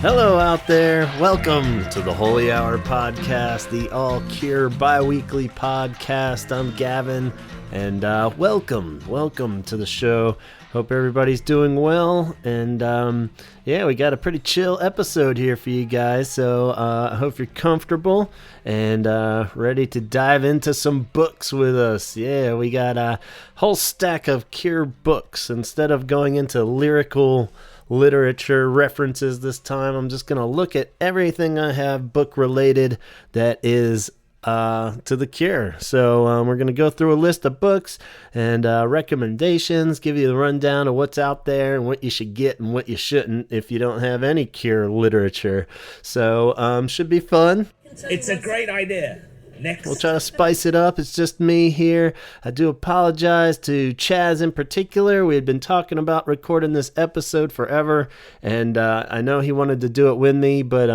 Hello out there. Welcome to the Holy Hour Podcast, the All Cure bi-weekly podcast. I'm Gavin, and welcome to the show. Hope everybody's doing well, and we got a pretty chill episode here for you guys, so I hope you're comfortable and ready to dive into some books with us. Yeah, we got a whole stack of Cure books. Instead of going into lyrical literature references this time, I'm just going to look at everything I have book related that is to the Cure. So we're going to go through a list of books and recommendations, give you the rundown of what's out there and what you should get and what you shouldn't if you don't have any Cure literature. So should be fun. It's a great idea. Next. We'll try to spice it up. It's just me here. I do apologize to Chaz in particular. We had been talking about recording this episode forever, and I know he wanted to do it with me, but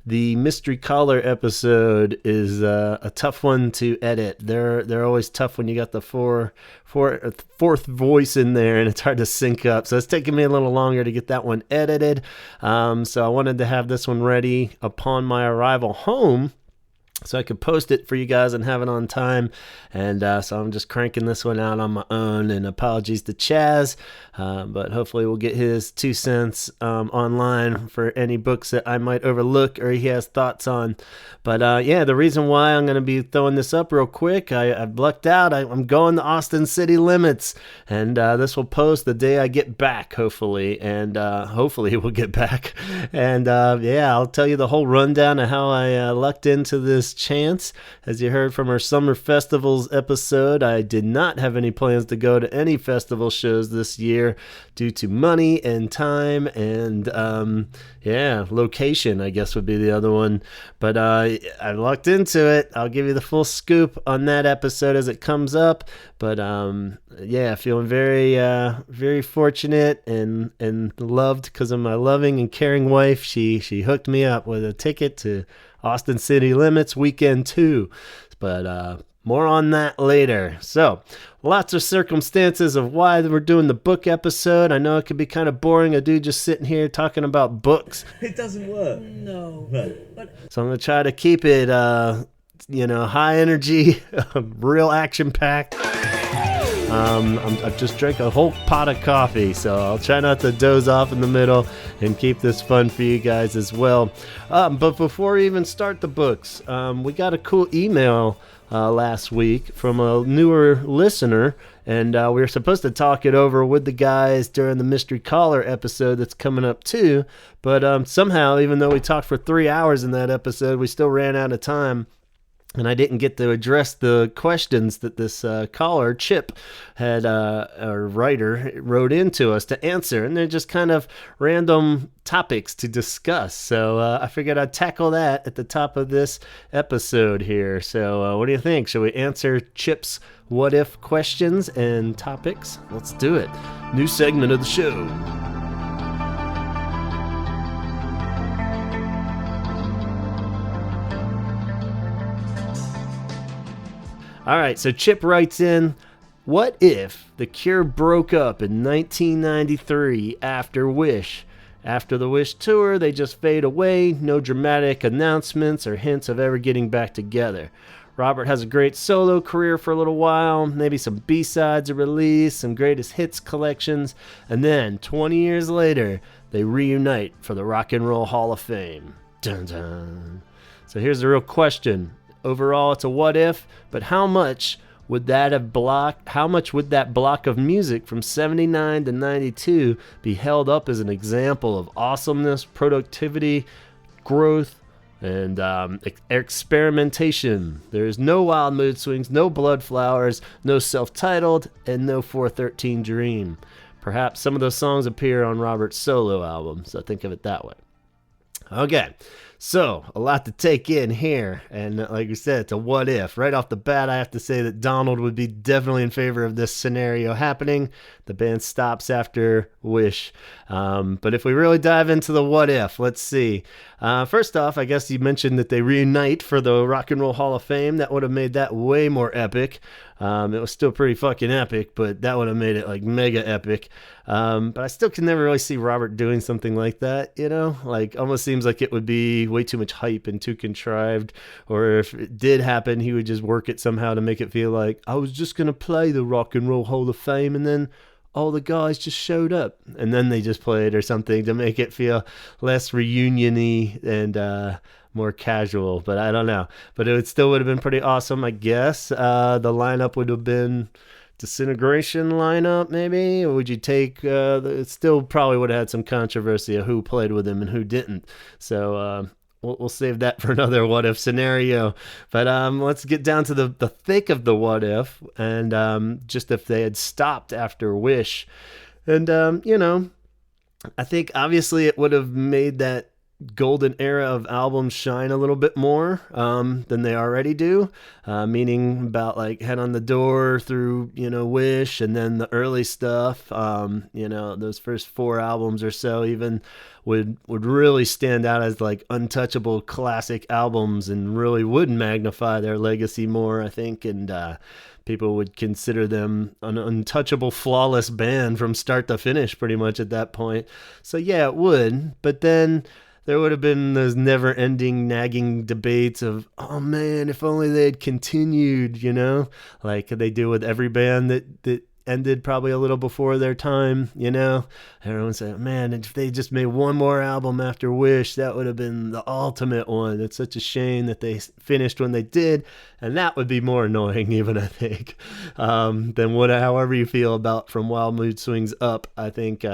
the Mystery Caller episode is a tough one to edit. They're always tough when you got the fourth voice in there, and it's hard to sync up. So it's taking me a little longer to get that one edited. So I wanted to have this one ready upon my arrival home, so I could post it for you guys and have it on time. And so I'm just cranking this one out on my own. And apologies to Chaz, but hopefully we'll get his 2 cents online for any books that I might overlook or he has thoughts on. But the reason why I'm going to be throwing this up real quick, I've lucked out. I'm going to Austin city limits, and this will post the day I get back, hopefully. And hopefully we'll get back. And I'll tell you the whole rundown of how I lucked into this chance. As you heard from our summer festivals episode, I did not have any plans to go to any festival shows this year due to money and time and location, I guess would be the other one. But I lucked into it. I'll give you the full scoop on that episode as it comes up. But feeling very fortunate and loved because of my loving and caring wife. She hooked me up with a ticket to Austin City Limits Weekend 2. But more on that later. So, lots of circumstances of why we're doing the book episode. I know it could be kind of boring, a dude just sitting here talking about books. It doesn't work. No. But So I'm going to try to keep it, high energy, real action-packed. I've just drank a whole pot of coffee, so I'll try not to doze off in the middle and keep this fun for you guys as well. But before we even start the books, we got a cool email last week from a newer listener, and we were supposed to talk it over with the guys during the Mystery Caller episode that's coming up too, but somehow, even though we talked for 3 hours in that episode, we still ran out of time. And I didn't get to address the questions that this caller, Chip, had, or writer, wrote into us to answer. And they're just kind of random topics to discuss. So I figured I'd tackle that at the top of this episode here. So what do you think? Shall we answer Chip's what-if questions and topics? Let's do it. New segment of the show. All right, so Chip writes in, what if the Cure broke up in 1993 after Wish? After the Wish tour, they just fade away, no dramatic announcements or hints of ever getting back together. Robert has a great solo career for a little while, maybe some B-sides are released, some greatest hits collections, and then 20 years later, they reunite for the Rock and Roll Hall of Fame. Dun dun. So here's the real question. Overall, it's a what if, but how much would that block of music from 79 to 92 be held up as an example of awesomeness, productivity, growth, and experimentation? There's no Wild Mood Swings, no Blood Flowers, no Self-Titled, and no 413 Dream. Perhaps some of those songs appear on Robert's solo album, so think of it that way. Okay. So, a lot to take in here. And like we said, it's a what if. Right off the bat, I have to say that Donald would be definitely in favor of this scenario happening. The band stops after Wish. But if we really dive into the what if, let's see. First off, I guess you mentioned that they reunite for the Rock and Roll Hall of Fame. That would have made that way more epic. It was still pretty fucking epic, but that would have made it like mega epic. But I still can never really see Robert doing something like that, you know? Like, almost seems like it would be way too much hype and too contrived. Or if it did happen, he would just work it somehow to make it feel like, I was just going to play the Rock and Roll Hall of Fame, and then all the guys just showed up. And then they just played or something to make it feel less reunion-y and more casual. But I don't know. But it still would have been pretty awesome, I guess. The lineup would have been Disintegration lineup, maybe? Or would you take it still probably would have had some controversy of who played with him and who didn't. So we'll save that for another what if scenario. But let's get down to the thick of the what if, and just if they had stopped after Wish. And I think obviously it would have made that golden era of albums shine a little bit more than they already do, meaning about like Head on the Door through Wish, and then the early stuff, those first 4 albums or so even would really stand out as like untouchable classic albums and really would magnify their legacy more, I think. And people would consider them an untouchable, flawless band from start to finish pretty much at that point. So yeah, it would. But then there would have been those never-ending, nagging debates of, oh man, if only they had continued, like they do with every band that ended probably a little before their time, Everyone said, man, if they just made one more album after Wish, that would have been the ultimate one. It's such a shame that they finished when they did, and that would be more annoying even, I think, than however you feel about From Wild Mood Swings Up. I think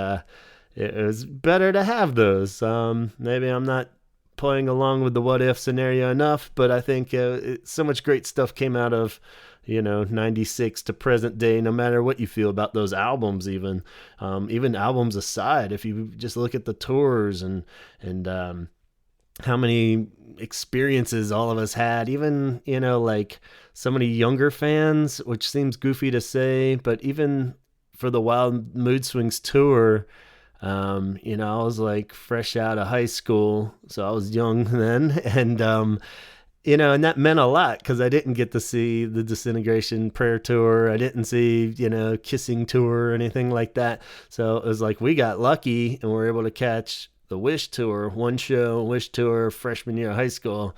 it was better to have those. Maybe I'm not playing along with the what if scenario enough, but I think so much great stuff came out of 96 to present day, no matter what you feel about those albums. Even albums aside, if you just look at the tours and how many experiences all of us had, even like so many younger fans, which seems goofy to say, but even for the Wild Mood Swings tour, I was like fresh out of high school, so I was young then, and and that meant a lot because I didn't get to see the Disintegration Prayer tour. I didn't see, Kissing tour or anything like that. So it was like we got lucky and were able to catch the Wish tour, one show, Wish tour, freshman year of high school.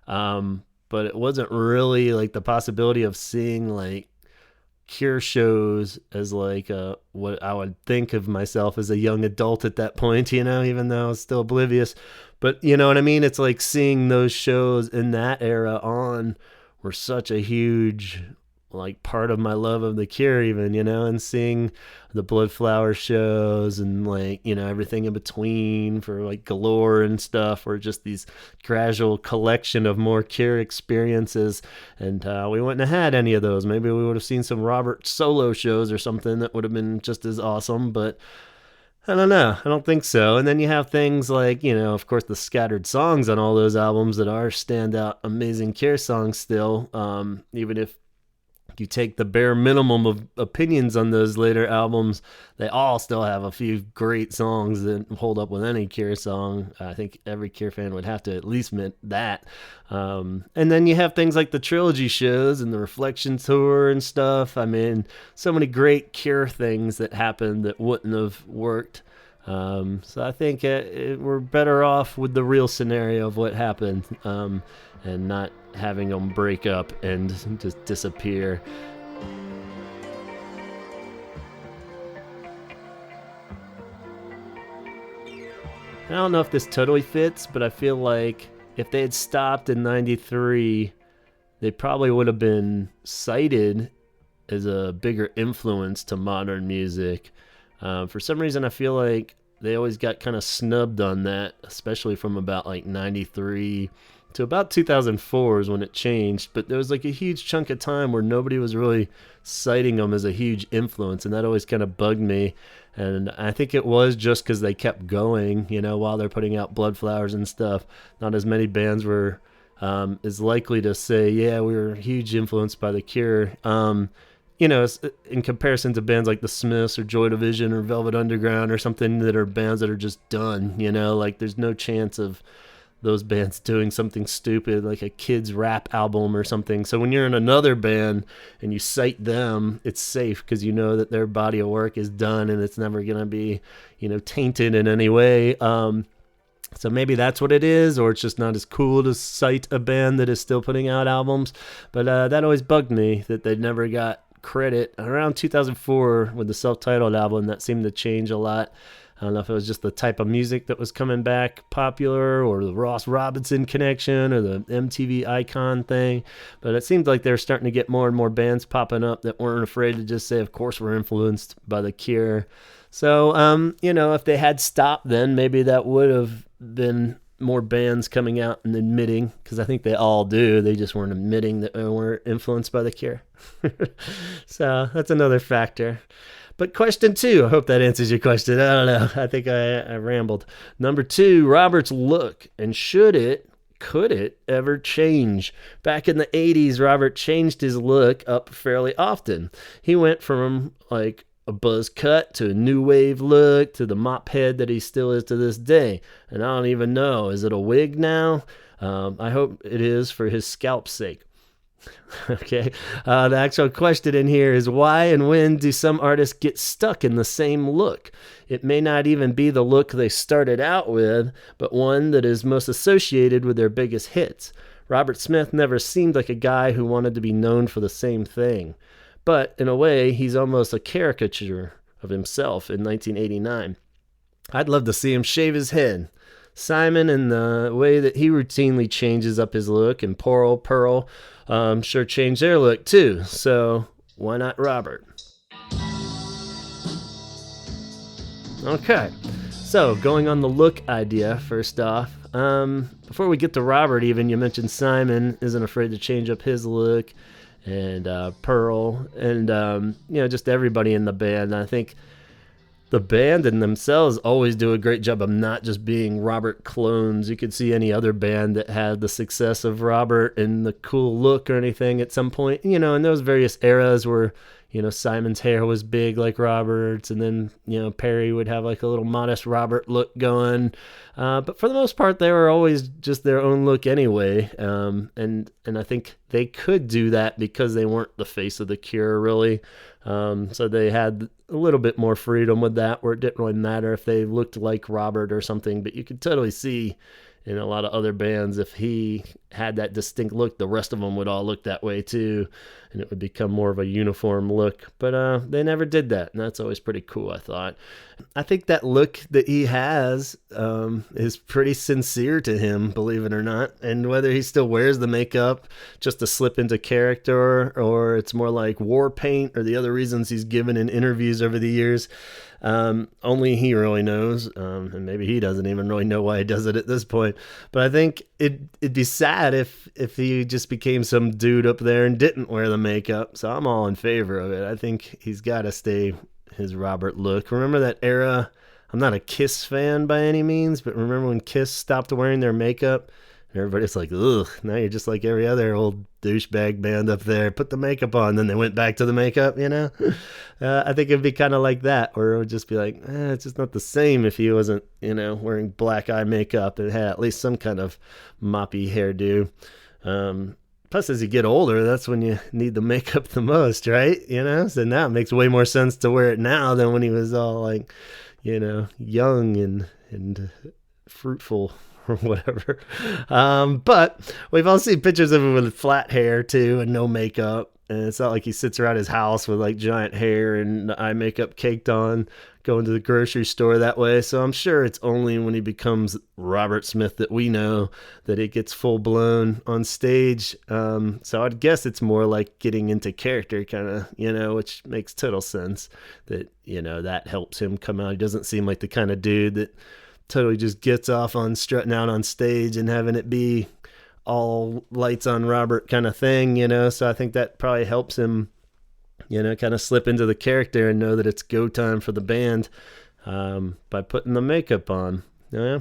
But it wasn't really like the possibility of seeing like Cure shows as like what I would think of myself as a young adult at that point, even though I was still oblivious. But you know what I mean? It's like seeing those shows in that era on were such a huge like part of my love of the Cure, even, and seeing the Bloodflower shows and like, everything in between for like Galore and stuff, or just these gradual collection of more Cure experiences. And we wouldn't have had any of those. Maybe we would have seen some Robert solo shows or something that would have been just as awesome, but I don't know. I don't think so. And then you have things like, of course, the scattered songs on all those albums that are standout, amazing Cure songs still, even if you take the bare minimum of opinions on those later albums, they all still have a few great songs that hold up with any Cure song. I think every Cure fan would have to at least admit that. And then you have things like the trilogy shows and the Reflection tour and stuff. I mean, so many great Cure things that happened that wouldn't have worked. So I think we're better off with the real scenario of what happened, and not having them break up and just disappear. I don't know if this totally fits, but I feel like if they had stopped in 93, they probably would have been cited as a bigger influence to modern music. For some reason, I feel like they always got kind of snubbed on that, especially from about like 93 to about 2004 is when it changed, but there was like a huge chunk of time where nobody was really citing them as a huge influence, and that always kind of bugged me. And I think it was just because they kept going, while they're putting out Blood Flowers and stuff. Not as many bands were is likely to say, yeah, we were huge influenced by The Cure. In comparison to bands like The Smiths or Joy Division or Velvet Underground or something that are bands that are just done, like there's no chance of those bands doing something stupid like a kids rap album or something. So when you're in another band and you cite them, it's safe because you know that their body of work is done and it's never going to be, tainted in any way. So maybe that's what it is, or it's just not as cool to cite a band that is still putting out albums. But that always bugged me that they never got credit. Around 2004 with the self-titled album, that seemed to change a lot. I don't know if it was just the type of music that was coming back popular or the Ross Robinson connection or the MTV Icon thing. But it seemed like they were starting to get more and more bands popping up that weren't afraid to just say, of course, we're influenced by The Cure. So, if they had stopped then, maybe that would have been more bands coming out and admitting, because I think they all do. They just weren't admitting that they were influenced by The Cure. So that's another factor. But question 2, I hope that answers your question. I don't know. I think I rambled. Number 2, Robert's look. And could it ever change? Back in the 80s, Robert changed his look up fairly often. He went from like a buzz cut to a new wave look to the mop head that he still is to this day. And I don't even know, is it a wig now? I hope it is for his scalp's sake. Okay. The actual question in here is, why and when do some artists get stuck in the same look? It may not even be the look they started out with, but one that is most associated with their biggest hits. Robert Smith never seemed like a guy who wanted to be known for the same thing. But in a way, he's almost a caricature of himself in 1989. I'd love to see him shave his head. Simon and the way that he routinely changes up his look, and Pearl sure changed their look too. So why not Robert? Okay, so going on the look idea first off. Before we get to Robert even, you mentioned Simon isn't afraid to change up his look, and Pearl, and just everybody in the band. I think the band and themselves always do a great job of not just being Robert clones. You could see any other band that had the success of Robert and the cool look or anything at some point, in those various eras where, Simon's hair was big like Robert's, and then, Perry would have like a little modest Robert look going. But for the most part, they were always just their own look anyway. And I think they could do that because they weren't the face of The Cure, really. So they had a little bit more freedom with that, where it didn't really matter if they looked like Robert or something. But you could totally see in a lot of other bands, if he had that distinct look, the rest of them would all look that way too, and it would become more of a uniform look. But they never did that, and that's always pretty cool, I thought. I think that look that he has is pretty sincere to him, believe it or not. And whether he still wears the makeup just to slip into character, or it's more like war paint, or the other reasons he's given in interviews over the years, only he really knows, and maybe he doesn't even really know why he does it at this point. But I think it'd be sad if he just became some dude up there and didn't wear the makeup. So I'm all in favor of it. I think he's got to stay his Robert look. Remember that era? I'm not a Kiss fan by any means, but remember when Kiss stopped wearing their makeup? And everybody's like, ugh, now you're just like every other old douchebag band up there. Put the makeup on. Then they went back to the makeup, I think it'd be kind of like that, or it would just be like, it's just not the same if he wasn't, wearing black eye makeup and had at least some kind of moppy hairdo. Plus, as you get older, that's when you need the makeup the most, right? So now it makes way more sense to wear it now than when he was all like, young and fruitful or whatever. But we've all seen pictures of him with flat hair too and no makeup. And it's not like he sits around his house with like giant hair and eye makeup caked on, going to the grocery store that way. So I'm sure it's only when he becomes Robert Smith that we know that it gets full blown on stage. So I'd guess it's more like getting into character kind of, which makes total sense that, that helps him come out. He doesn't seem like the kind of dude that totally just gets off on strutting out on stage and having it be all lights on Robert kind of thing, so I think that probably helps him, kind of slip into the character and know that it's go time for the band by putting the makeup on. Yeah.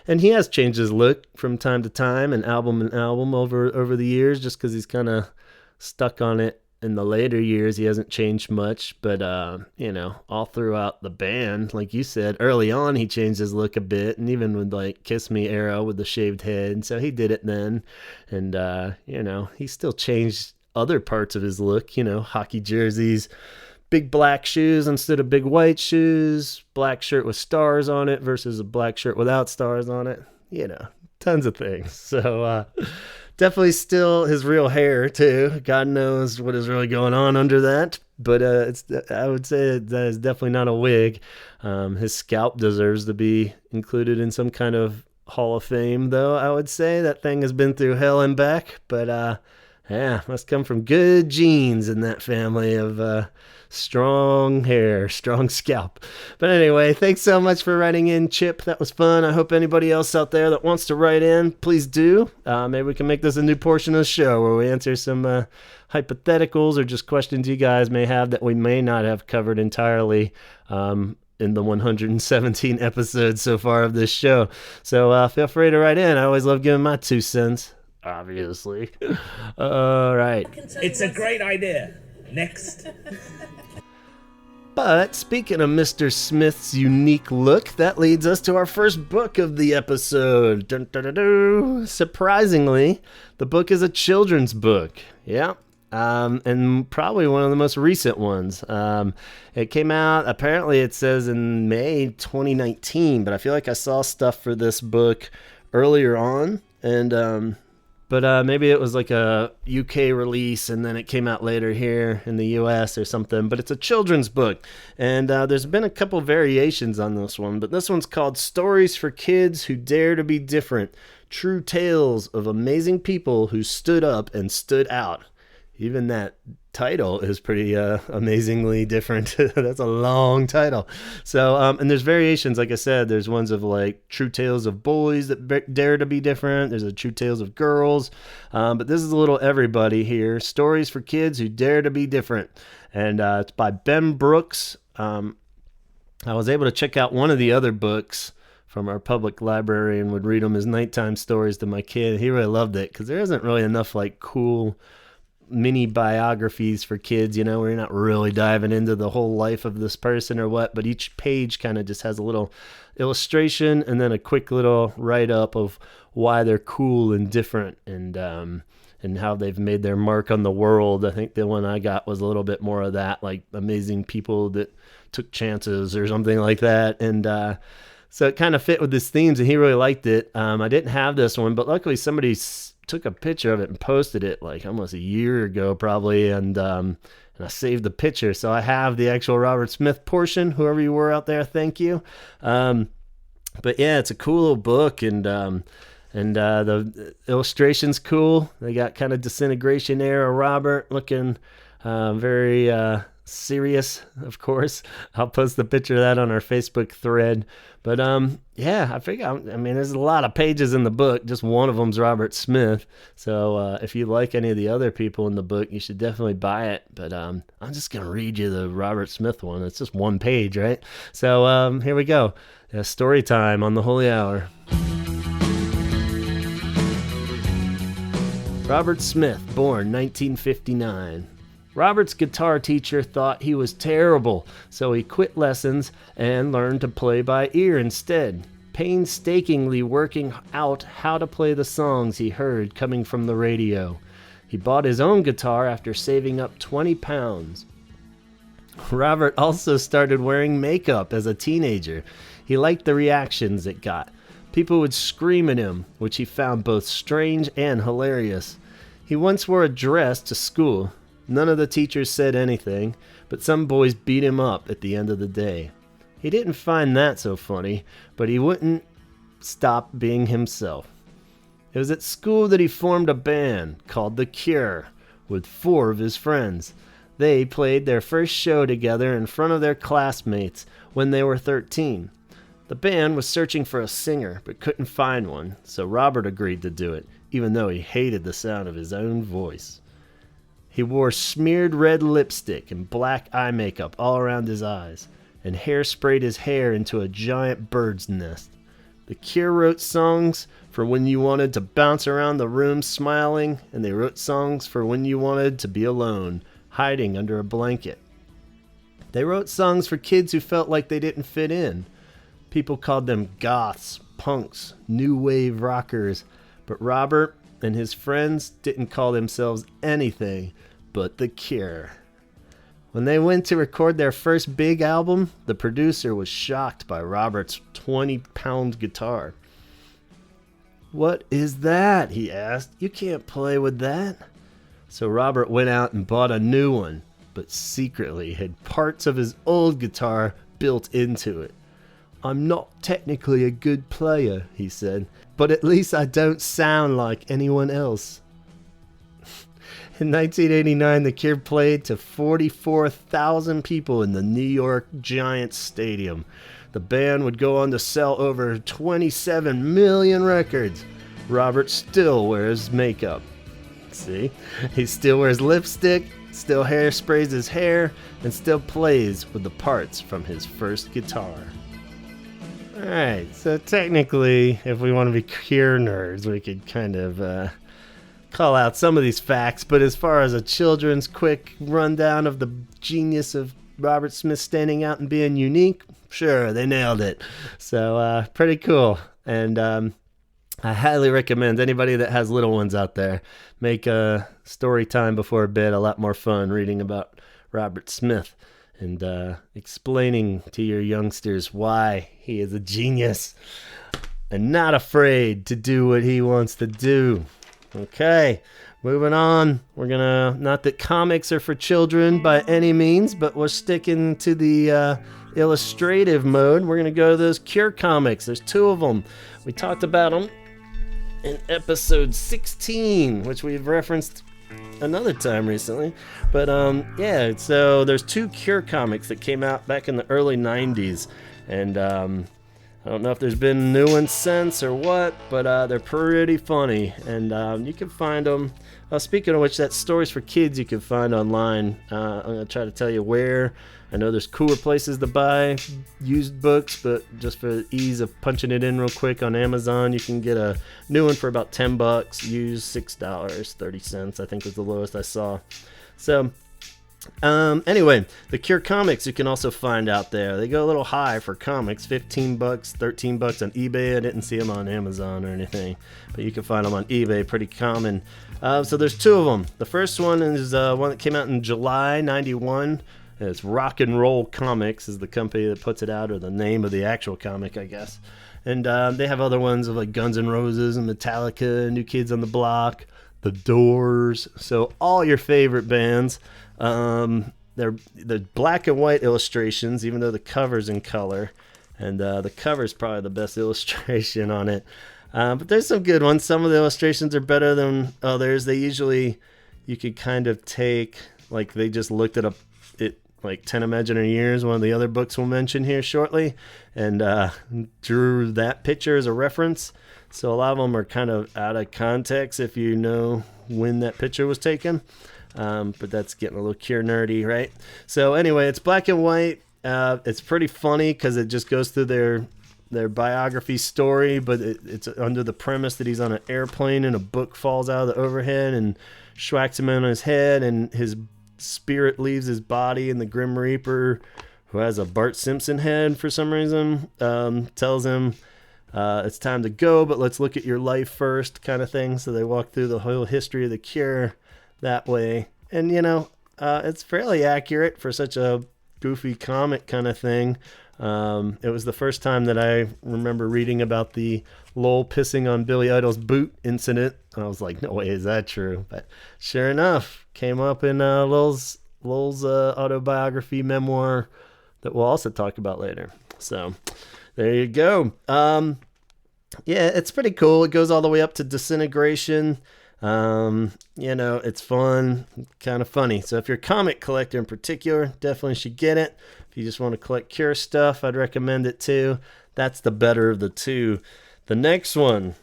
And he has changed his look from time to time and album over the years, just because he's kind of stuck on it. In the later years, he hasn't changed much, but, all throughout the band, like you said, early on, he changed his look a bit, and even with, like, Kiss Me era with the shaved head, so he did it then, and, he still changed other parts of his look, hockey jerseys, big black shoes instead of big white shoes, black shirt with stars on it versus a black shirt without stars on it, tons of things, so, definitely still his real hair, too. God knows what is really going on under that. But I would say that is definitely not a wig. His scalp deserves to be included in some kind of Hall of Fame, though, I would say. That thing has been through hell and back. But, must come from good genes in that family of strong hair, strong scalp. But anyway, thanks so much for writing in, Chip. That was fun. I hope anybody else out there that wants to write in, please do. Maybe we can make this a new portion of the show where we answer some hypotheticals or just questions you guys may have that we may not have covered entirely in the 117 episodes so far of this show. So feel free to write in. I always love giving my 2 cents, obviously. All right. It's a great idea. Next. But speaking of Mr. Smith's unique look, that leads us to our first book of the episode. Dun, dun, dun, dun. Surprisingly, the book is a children's book. Yeah. And probably one of the most recent ones. It came out, apparently it says in May 2019, but I feel like I saw stuff for this book earlier on. And, but maybe it was like a UK release and then it came out later here in the US or something. But it's a children's book. And there's been a couple variations on this one. But this one's called Stories for Kids Who Dare to Be Different. True Tales of Amazing People Who Stood Up and Stood Out. Even that title is pretty amazingly different. That's a long title. So, and there's variations, like I said, there's ones of like True Tales of Boys that dare to be different. There's a True Tales of Girls. But this is a little everybody here. Stories for Kids Who Dare to Be Different. And it's by Ben Brooks. I was able to check out one of the other books from our public library and would read them as nighttime stories to my kid. He really loved it because there isn't really enough like cool mini biographies for kids, where you're not really diving into the whole life of this person or what, but each page kind of just has a little illustration and then a quick little write-up of why they're cool and different and how they've made their mark on the world. I think the one I got was a little bit more of that, like amazing people that took chances or something like that. And so it kind of fit with his themes and he really liked it. I didn't have this one, but luckily somebody took a picture of it and posted it like almost a year ago probably, and I saved the picture, so I have the actual Robert Smith portion. Whoever you were out there, thank you. But yeah, it's a cool little book, and the illustration's cool. They got kind of disintegration era Robert looking very serious, of course. I'll post the picture of that on our Facebook thread. But yeah, I figure, there's a lot of pages in the book. Just one of them's Robert Smith. So if you like any of the other people in the book, you should definitely buy it. But I'm just going to read you the Robert Smith one. It's just one page, right? So here we go. Story time on the Holy Hour. Robert Smith, born 1959. Robert's guitar teacher thought he was terrible, so he quit lessons and learned to play by ear instead, painstakingly working out how to play the songs he heard coming from the radio. He bought his own guitar after saving up 20 pounds. Robert also started wearing makeup as a teenager. He liked the reactions it got. People would scream at him, which he found both strange and hilarious. He once wore a dress to school. None of the teachers said anything, but some boys beat him up at the end of the day. He didn't find that so funny, but he wouldn't stop being himself. It was at school that he formed a band called The Cure with 4 of his friends. They played their first show together in front of their classmates when they were 13. The band was searching for a singer but couldn't find one, so Robert agreed to do it, even though he hated the sound of his own voice. He wore smeared red lipstick and black eye makeup all around his eyes, and hairsprayed his hair into a giant bird's nest. The Cure wrote songs for when you wanted to bounce around the room smiling, and they wrote songs for when you wanted to be alone, hiding under a blanket. They wrote songs for kids who felt like they didn't fit in. People called them goths, punks, new wave rockers, but Robert and his friends didn't call themselves anything but The Cure. When they went to record their first big album, the producer was shocked by Robert's 20-pound guitar. "What is that?" he asked. "You can't play with that." So Robert went out and bought a new one, but secretly had parts of his old guitar built into it. "I'm not technically a good player," he said, "but at least I don't sound like anyone else." In 1989, The Cure played to 44,000 people in the New York Giants Stadium. The band would go on to sell over 27 million records. Robert still wears makeup. See? He still wears lipstick, still hairsprays his hair, and still plays with the parts from his first guitar. Alright, so technically, if we want to be Cure nerds, we could kind of call out some of these facts, but as far as a children's quick rundown of the genius of Robert Smith standing out and being unique, sure, they nailed it. So, pretty cool. And I highly recommend anybody that has little ones out there, make a story time before bed a lot more fun reading about Robert Smith and explaining to your youngsters why he is a genius and not afraid to do what he wants to do. Okay, moving on. We're gonna, not that comics are for children by any means, but we're sticking to the illustrative mode. We're gonna go to those Cure comics. There's two of them. We talked about them in episode 16, which we've referenced another time recently. But yeah, so there's two Cure comics that came out back in the early 90s, and I don't know if there's been new ones since or what, but they're pretty funny, and you can find them. Speaking of which, that Stories for Kids you can find online. I'm going to try to tell you where. I know there's cooler places to buy used books, but just for the ease of punching it in real quick on Amazon, you can get a new one for about $10, used $6.30, I think was the lowest I saw. So anyway, the Cure comics you can also find out there. They go a little high for comics, $15, $13 on eBay. I didn't see them on Amazon or anything, but you can find them on eBay, pretty common. So there's two of them. The first one is one that came out in July 91. It's Rock and Roll Comics is the company that puts it out, or the name of the actual comic, I guess. And they have other ones of like Guns N' Roses and Metallica, New Kids on the Block, The Doors. So all your favorite bands. They're black and white illustrations, even though the cover's in color. And the cover's probably the best illustration on it. But there's some good ones. Some of the illustrations are better than others. They usually, you could kind of take, like they just looked at it like 10 Imaginary Years, one of the other books we'll mention here shortly, and drew that picture as a reference. So a lot of them are kind of out of context if you know when that picture was taken. But that's getting a little Cure nerdy, right? So anyway, it's black and white. It's pretty funny because it just goes through their biography story, but it's under the premise that he's on an airplane and a book falls out of the overhead and schwacks him on his head, and his spirit leaves his body, and the Grim Reaper, who has a Bart Simpson head for some reason, tells him it's time to go, but let's look at your life first, kind of thing. So they walk through the whole history of the Cure that way. And, you know, it's fairly accurate for such a goofy comic kind of thing. It was the first time that I remember reading about the Lowell pissing on Billy Idol's boot incident. And I was like, no way is that true. But sure enough, came up in Lowell's autobiography memoir that we'll also talk about later. So there you go. Yeah, it's pretty cool. It goes all the way up to Disintegration. You know, it's fun, kind of funny. So if you're a comic collector in particular, definitely should get it. If you just want to collect Cure stuff, I'd recommend it too. That's the better of the two. The next one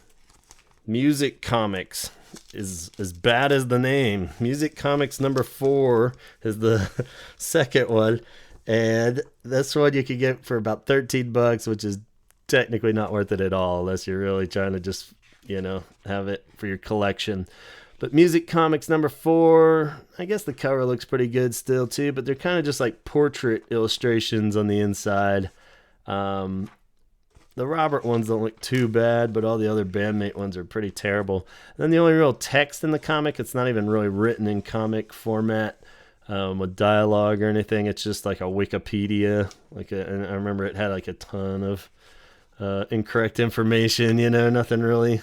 Music Comics is as bad as the name. Music Comics number 4 is the second one. And this one you can get for about $13, which is technically not worth it at all unless you're really trying to just, have it for your collection. But Music Comics number 4, I guess the cover looks pretty good still too, but they're kind of just like portrait illustrations on the inside. The Robert ones don't look too bad, but all the other bandmate ones are pretty terrible. And then the only real text in the comic, it's not even really written in comic format with dialogue or anything. It's just like a Wikipedia. And I remember it had like a ton of incorrect information, nothing really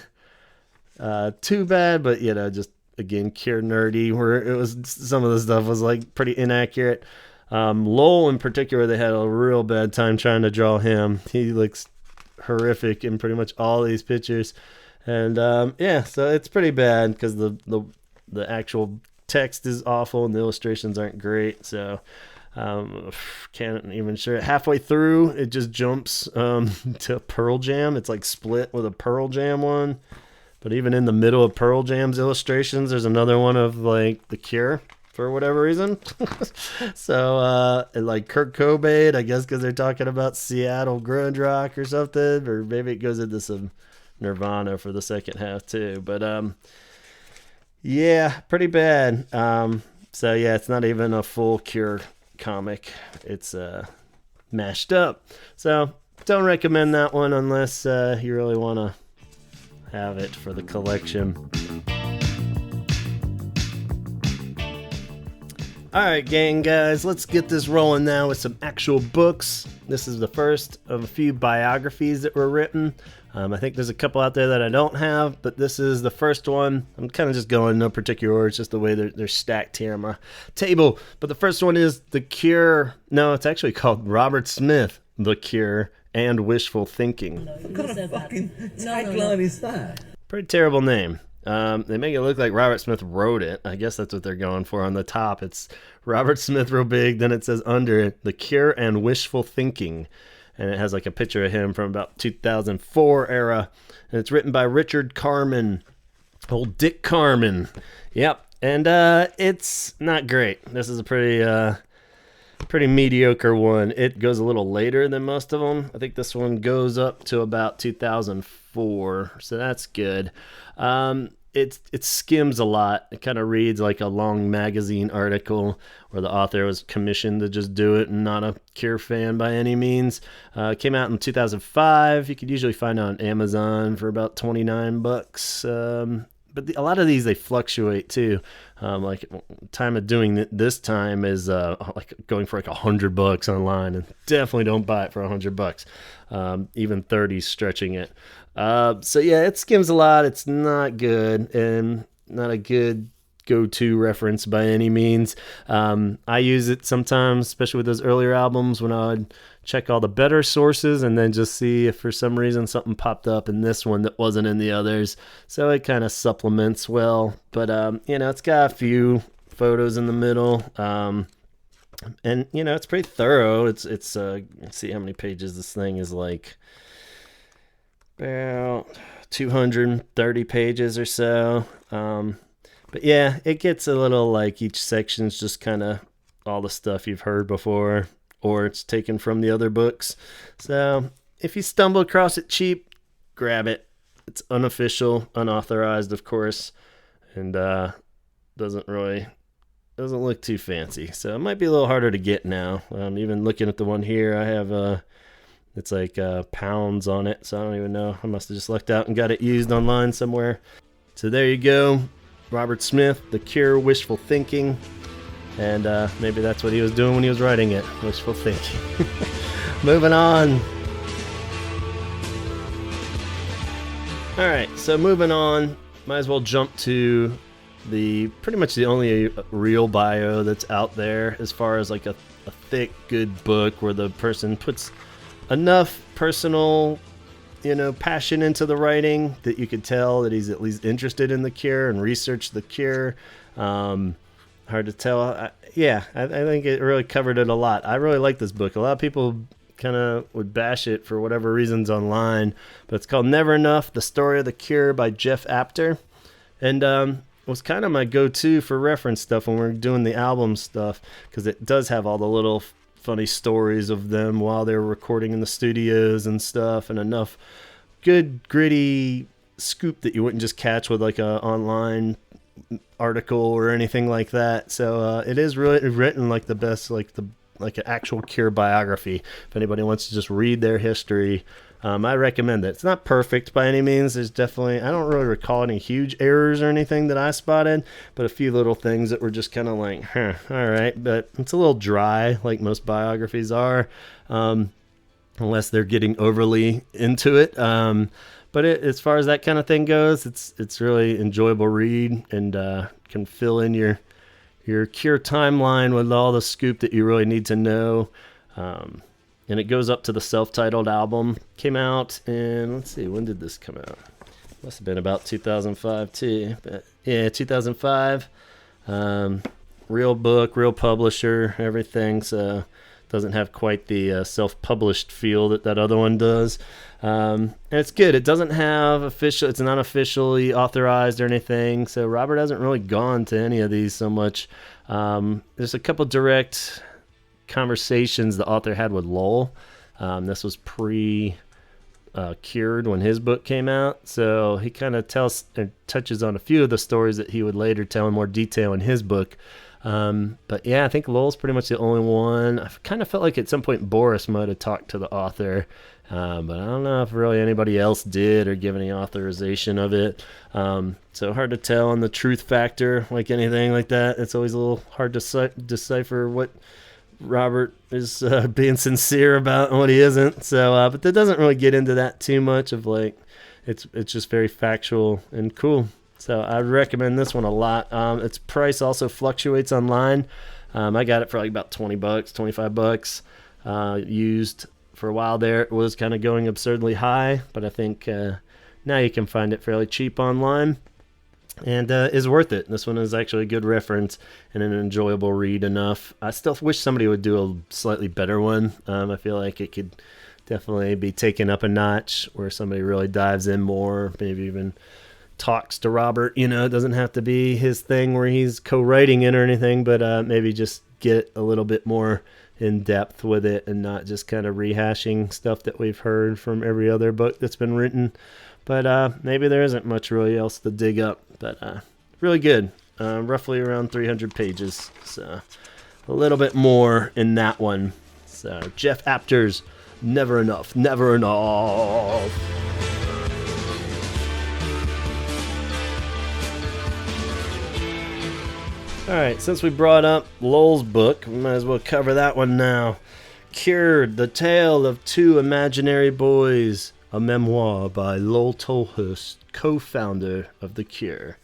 too bad, but just again pure nerdy, where it was some of the stuff was like pretty inaccurate. Lowell in particular, they had a real bad time trying to draw him. He looks horrific in pretty much all these pictures, and so it's pretty bad because the actual text is awful and the illustrations aren't great. So can't even sure. Halfway through, it just jumps to Pearl Jam. It's like split with a Pearl Jam one. But even in the middle of Pearl Jam's illustrations, there's another one of like The Cure for whatever reason. So like Kurt Cobain, I guess because they're talking about Seattle grunge rock or something, or maybe it goes into some Nirvana for the second half too. But pretty bad. So it's not even a full Cure comic. It's mashed up. So don't recommend that one unless you really want to have it for the collection. Alright, gang, guys, let's get this rolling now with some actual books. This is the first of a few biographies that were written. I think there's a couple out there that I don't have, but this is the first one. I'm kind of just going in no particular order. It's just the way they're stacked here on my table. But the first one is The Cure. No, it's actually called Robert Smith, The Cure and Wishful Thinking. What kind of fucking tagline is that? Pretty terrible name. They make it look like Robert Smith wrote it. I guess that's what they're going for. On the top, it's Robert Smith real big. Then it says under it, The Cure and Wishful Thinking. And it has like a picture of him from about 2004 era. And it's written by Richard Carman. Old Dick Carman. Yep. And it's not great. This is a pretty mediocre one. It goes a little later than most of them. I think this one goes up to about 2004, so that's good. It skims a lot. It kind of reads like a long magazine article where the author was commissioned to just do it and not a Cure fan by any means. It came out in 2005. You could usually find it on Amazon for about $29. But a lot of these, they fluctuate too. Like time of doing this time is like going for like $100 online, and definitely don't buy it for $100. Even 30 stretching it. So it skims a lot. It's not good and not a good go-to reference by any means. I use it sometimes, especially with those earlier albums, when I would check all the better sources and then just see if for some reason something popped up in this one that wasn't in the others. So it kind of supplements well, but it's got a few photos in the middle. And it's pretty thorough. It's let's see how many pages this thing is, like about 230 pages or so. But it gets a little like each section's just kind of all the stuff you've heard before, or it's taken from the other books. So if you stumble across it cheap, grab it. It's unofficial, unauthorized, of course, and doesn't look too fancy. So it might be a little harder to get now. Even looking at the one here, I have it's like pounds on it, so I don't even know. I must have just lucked out and got it used online somewhere. So there you go. Robert Smith, The Cure, Wishful Thinking. And maybe that's what he was doing when he was writing it. Wishful thinking. Moving on. Alright, so moving on. Might as well jump to pretty much the only real bio that's out there as far as like a thick, good book where the person puts enough personal passion into the writing that you could tell that he's at least interested in the Cure and researched the Cure. Hard to tell. I think it really covered it a lot. I really like this book. A lot of people kind of would bash it for whatever reasons online. But it's called Never Enough: The Story of the Cure by Jeff Apter. And was kind of my go-to for reference stuff when we're doing the album stuff, because it does have all the little funny stories of them while they were recording in the studios and stuff, and enough good gritty scoop that you wouldn't just catch with like a online article or anything like that. So it is really written like the best, like an actual Cure biography. If anybody wants to just read their history, I recommend it. It's not perfect by any means. There's definitely, I don't really recall any huge errors or anything that I spotted, but a few little things that were just kind of like, all right. But it's a little dry, like most biographies are, unless they're getting overly into it. But as far as that kind of thing goes, it's really enjoyable read, and can fill in your Cure timeline with all the scoop that you really need to know. And it goes up to the self-titled album. Came out in, let's see, when did this come out? Must have been about 2005 too. But yeah, 2005. Real book, real publisher, everything. So doesn't have quite the self-published feel that other one does. And it's good. It doesn't have it's not officially authorized or anything. So Robert hasn't really gone to any of these so much. There's a couple direct conversations the author had with Lowell. This was Cured when his book came out, so he kind of touches on a few of the stories that he would later tell in more detail in his book. But yeah, I think Lowell's pretty much the only one. I kind of felt like at some point Boris might have talked to the author, but I don't know if really anybody else did or give any authorization of it. So hard to tell on the truth factor, like anything like that. It's always a little hard to decipher what Robert is being sincere about and what he isn't. So, but that doesn't really get into that too much of like, it's just very factual and cool. So I'd recommend this one a lot. Its price also fluctuates online. I got it for like about $20, $25, used for a while there. It was kind of going absurdly high, but I think now you can find it fairly cheap online. And is worth it. This one is actually a good reference and an enjoyable read enough. I still wish somebody would do a slightly better one. I feel like it could definitely be taken up a notch where somebody really dives in more, maybe even talks to Robert. You know, it doesn't have to be his thing where he's co-writing it or anything, but maybe just get a little bit more in depth with it and not just kind of rehashing stuff that we've heard from every other book that's been written. But maybe there isn't much really else to dig up. But really good. Roughly around 300 pages. So a little bit more in that one. So Jeff Apter's Never Enough, Never Enough. All right, since we brought up Lowell's book, we might as well cover that one now. Cured, The Tale of Two Imaginary Boys. A memoir by Lowell Tolhurst, co-founder of The Cure.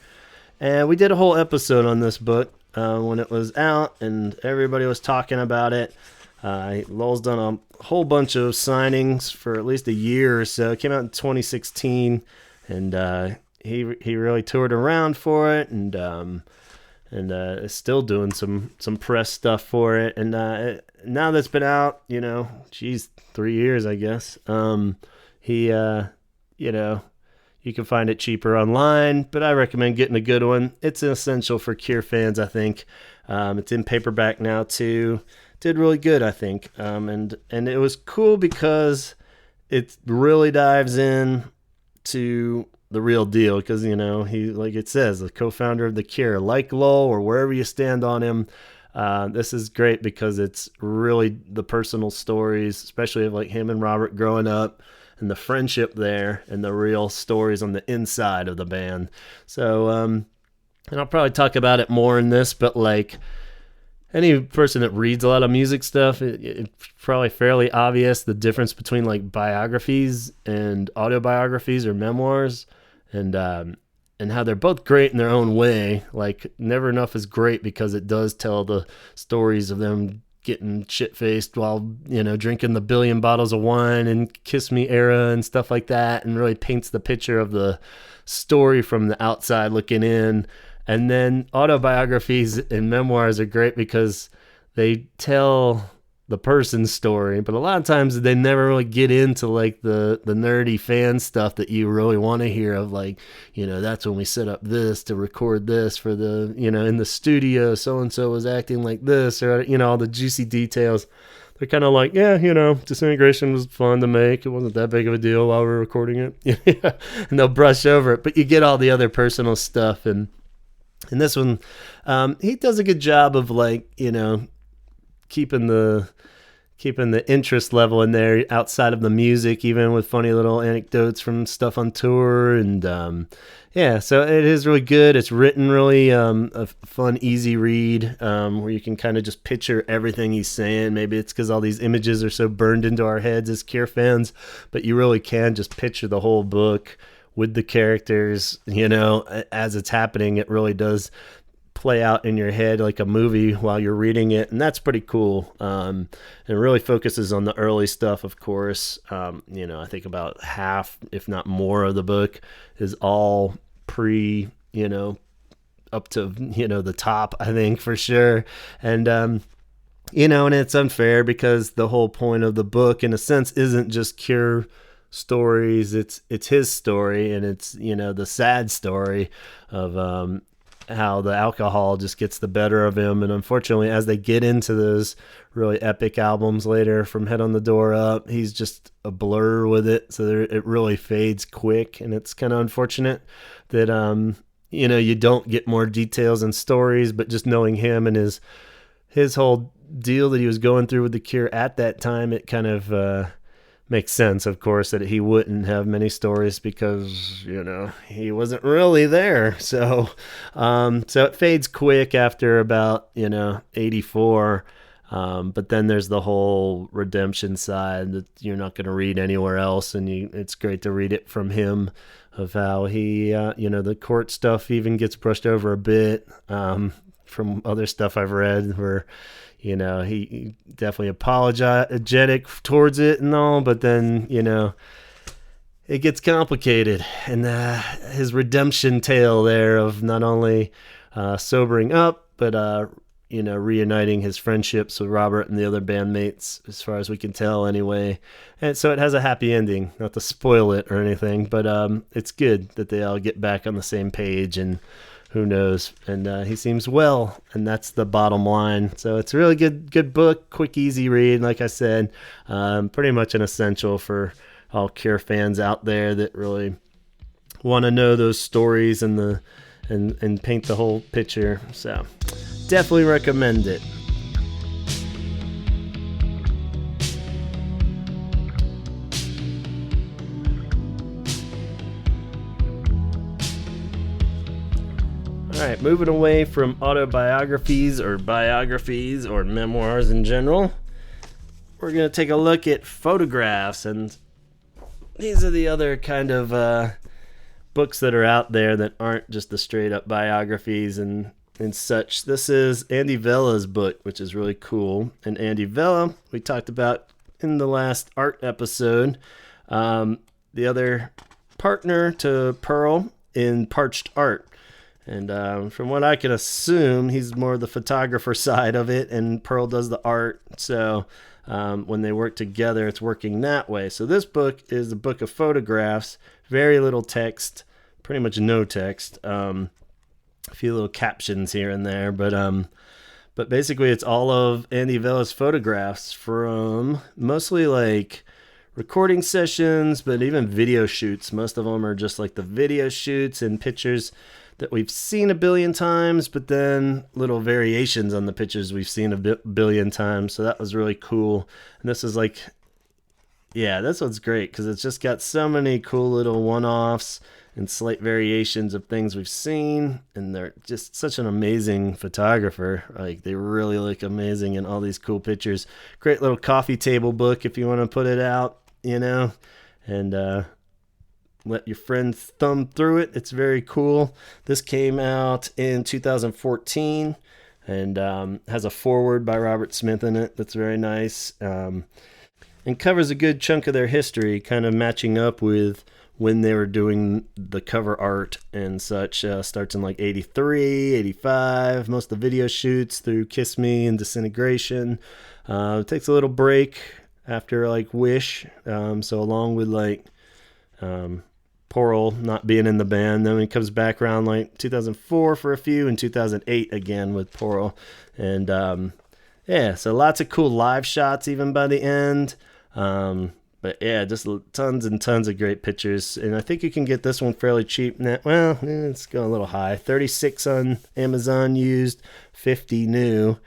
And we did a whole episode on this book when it was out, and everybody was talking about it. Lowell's done a whole bunch of signings for at least a year or so. It came out in 2016, and he really toured around for it, and is still doing some press stuff for it. And now that's been out, 3 years, I guess. He, you can find it cheaper online, but I recommend getting a good one. It's an essential for Cure fans, I think. It's in paperback now too. Did really good, I think. And it was cool because it really dives in to the real deal. Because, he, like it says, the co-founder of The Cure, like Lowell or wherever you stand on him. This is great because it's really the personal stories, especially of like him and Robert growing up, and the friendship there, and the real stories on the inside of the band. So, and I'll probably talk about it more in this, but like any person that reads a lot of music stuff, it's probably fairly obvious the difference between like biographies and autobiographies or memoirs, and how they're both great in their own way. Like Never Enough is great because it does tell the stories of them getting shit-faced while, drinking the billion bottles of wine and Kiss Me era and stuff like that, and really paints the picture of the story from the outside looking in. And then autobiographies and memoirs are great because they tell the person's story, but a lot of times they never really get into like the nerdy fan stuff that you really want to hear of, like, that's when we set up this to record this for the, in the studio, so and so was acting like this, or all the juicy details. They're kind of like, yeah, Disintegration was fun to make. It wasn't that big of a deal while we were recording it. And they'll brush over it, but you get all the other personal stuff. And in this one, he does a good job of, like, keeping the interest level in there outside of the music, even with funny little anecdotes from stuff on tour. And so it is really good. It's written really a fun, easy read, where you can kind of just picture everything he's saying. Maybe it's because all these images are so burned into our heads as Cure fans, but you really can just picture the whole book with the characters, as it's happening. It really does play out in your head like a movie while you're reading it, and that's pretty cool. It really focuses on the early stuff, of course. I think about half, if not more, of the book is all pre, up to, the top, I think, for sure. And and it's unfair because the whole point of the book, in a sense, isn't just Cure stories. It's his story, and it's, the sad story of how the alcohol just gets the better of him. And unfortunately, as they get into those really epic albums later, from Head on the Door up, he's just a blur with it. So it really fades quick, and it's kind of unfortunate that you don't get more details and stories. But just knowing him and his whole deal that he was going through with the Cure at that time, it kind of makes sense, of course, that he wouldn't have many stories because, he wasn't really there. So it fades quick after about, 84. But then there's the whole redemption side that you're not going to read anywhere else. And it's great to read it from him, of how he, the court stuff even gets brushed over a bit, from other stuff I've read, where, he definitely apologetic towards it and all, but then, it gets complicated. And his redemption tale there of not only sobering up, but, reuniting his friendships with Robert and the other bandmates, as far as we can tell anyway. And so it has a happy ending, not to spoil it or anything, but it's good that they all get back on the same page, and who knows? And he seems well, and that's the bottom line. So it's a really good book, quick, easy read. Like I said, pretty much an essential for all Cure fans out there that really want to know those stories and paint the whole picture. So definitely recommend it. All right, moving away from autobiographies or biographies or memoirs in general, we're going to take a look at photographs. And these are the other kind of books that are out there that aren't just the straight up biographies and such. This is Andy Vella's book, which is really cool. And Andy Vella, we talked about in the last art episode, the other partner to Pearl in Parched Art. And from what I can assume, he's more the photographer side of it, and Pearl does the art. So when they work together, it's working that way. So this book is a book of photographs, very little text, pretty much no text, a few little captions here and there. But basically, it's all of Andy Vella's photographs from mostly like recording sessions, but even video shoots. Most of them are just like the video shoots and pictures that we've seen a billion times, but then little variations on the pictures we've seen a billion times. So that was really cool. And this is like, yeah, this one's great because it's just got so many cool little one-offs and slight variations of things we've seen. And they're just such an amazing photographer. Like, they really look amazing in all these cool pictures. Great little coffee table book if you want to put it out, and let your friends thumb through it. It's very cool. This came out in 2014 and has a foreword by Robert Smith in it that's very nice, and covers a good chunk of their history, kind of matching up with when they were doing the cover art and such. Starts in like 83, 85, most of the video shoots through Kiss Me and Disintegration. It takes a little break after like Wish. So along with like Pearl not being in the band, then he comes back around like 2004 for a few, and 2008 again with Pearl. And yeah, so lots of cool live shots even by the end. But yeah, just tons and tons of great pictures. And I think you can get this one fairly cheap now. Well, it's going a little high. 36 on Amazon used, 50 new.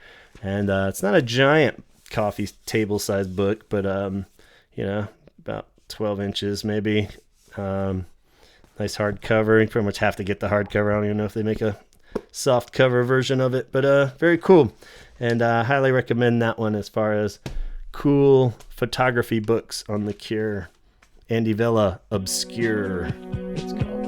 And it's not a giant coffee table size book, but about 12 inches maybe. Nice hardcover. You pretty much have to get the hardcover. I don't even know if they make a soft cover version of it, but very cool. And I highly recommend that one as far as cool photography books on The Cure. Andy Vella, Obscure, it's called.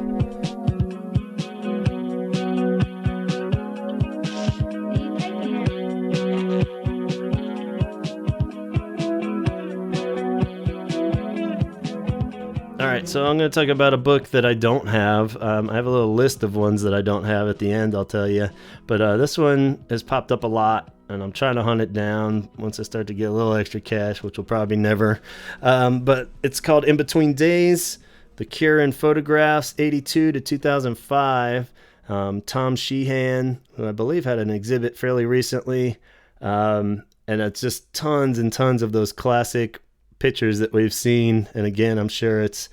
All right, so I'm going to talk about a book that I don't have. I have a little list of ones that I don't have at the end, I'll tell you. But this one has popped up a lot, and I'm trying to hunt it down once I start to get a little extra cash, which will probably never. But it's called In Between Days, The Cure in Photographs, 82 to 2005. Tom Sheehan, who I believe had an exhibit fairly recently. And it's just tons and tons of those classic pictures that we've seen. And again, I'm sure it's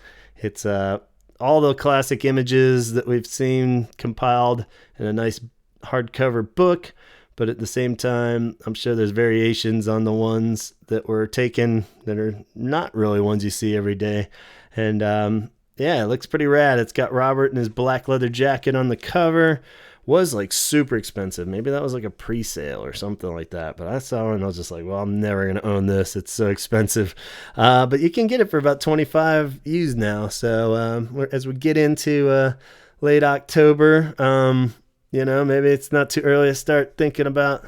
all the classic images that we've seen compiled in a nice hardcover book. But at the same time, I'm sure there's variations on the ones that were taken that are not really ones you see every day. And yeah, it looks pretty rad. It's got Robert in his black leather jacket on the cover. Was like super expensive. Maybe that was like a pre-sale or something like that. But I saw it and I was just like, well, I'm never going to own this. It's so expensive. But you can get it for about $25 used now. So as we get into late October, maybe it's not too early to start thinking about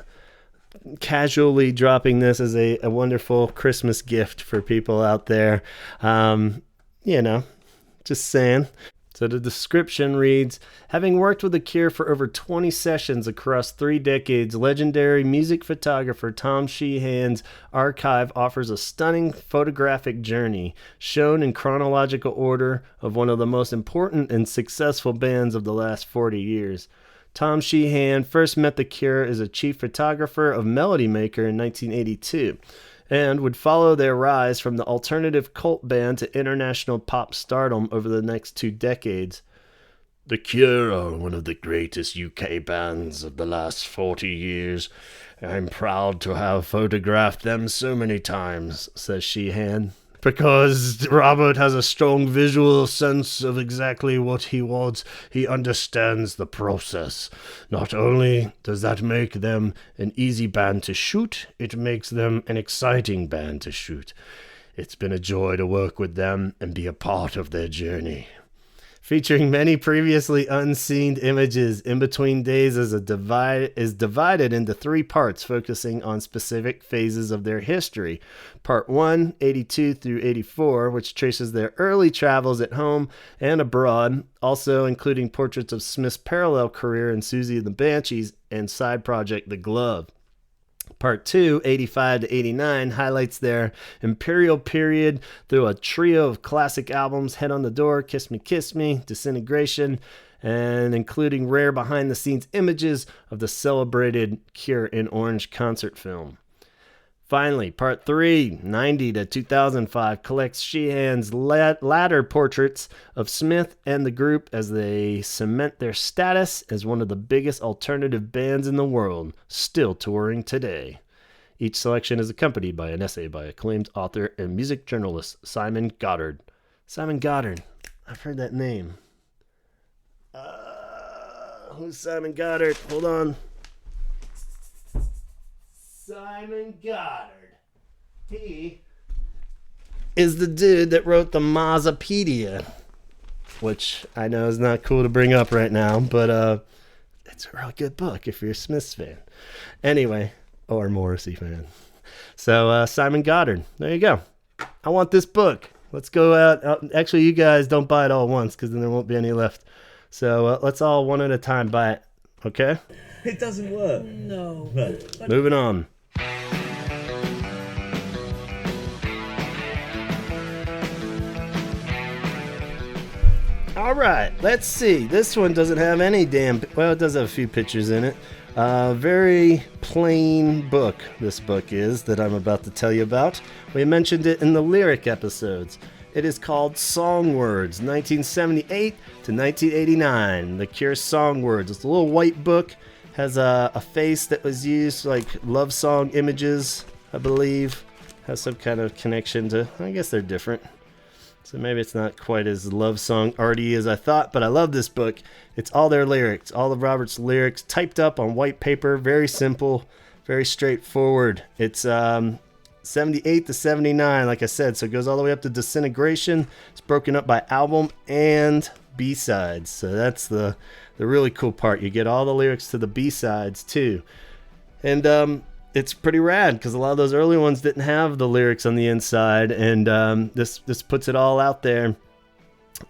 casually dropping this as a wonderful Christmas gift for people out there. Just saying. So the description reads, having worked with The Cure for over 20 sessions across 3 decades, legendary music photographer Tom Sheehan's archive offers a stunning photographic journey, shown in chronological order, of one of the most important and successful bands of the last 40 years. Tom Sheehan first met The Cure as a chief photographer of Melody Maker in 1982, and would follow their rise from the alternative cult band to international pop stardom over the next 2 decades. The Cure are one of the greatest UK bands of the last 40 years. I'm proud to have photographed them so many times, says Sheehan, because Robert has a strong visual sense of exactly what he wants. He understands the process. Not only does that make them an easy band to shoot, it makes them an exciting band to shoot. It's been a joy to work with them and be a part of their journey. Featuring many previously unseen images, In Between Days is divided into 3 parts, focusing on specific phases of their history. Part 1, 82 through 84, which traces their early travels at home and abroad, also including portraits of Smith's parallel career in Susie and the Banshees and side project The Glove. Part 2, 85 to 89, highlights their imperial period through a trio of classic albums, Head on the Door, Kiss Me, Disintegration, and including rare behind-the-scenes images of the celebrated Cure in Orange concert film. Finally, Part 3, 90 to 2005, collects Sheehan's latter portraits of Smith and the group as they cement their status as one of the biggest alternative bands in the world, still touring today. Each selection is accompanied by an essay by acclaimed author and music journalist Simon Goddard. Simon Goddard. I've heard that name. Who's Simon Goddard? Hold on. Simon Goddard. He is the dude that wrote the Mazapedia, which I know is not cool to bring up right now, but it's a real good book if you're a Smiths fan. Anyway, or Morrissey fan. So Simon Goddard, there you go. I want this book. Let's go out. Actually, you guys don't buy it all at once because then there won't be any left. So let's all one at a time buy it. Okay? It doesn't work. No. Right. Moving on. All right, let's see. This one doesn't have any damn. Well, it does have a few pictures in it. Very plain book, this book is, that I'm about to tell you about. We mentioned it in the lyric episodes. It is called Song Words, 1978 to 1989. The Cure Song Words. It's a little white book. Has a face that was used, like love song images, I believe. Has some kind of connection to, I guess they're different. So maybe it's not quite as love song arty as I thought, but I love this book. It's all their lyrics, all of Robert's lyrics, typed up on white paper, very simple, very straightforward. It's 78 to 79, like I said, so it goes all the way up to Disintegration. It's broken up by album and B-sides, so that's the really cool part. You get all the lyrics to the B-sides, too. And it's pretty rad because a lot of those early ones didn't have the lyrics on the inside, and this puts it all out there.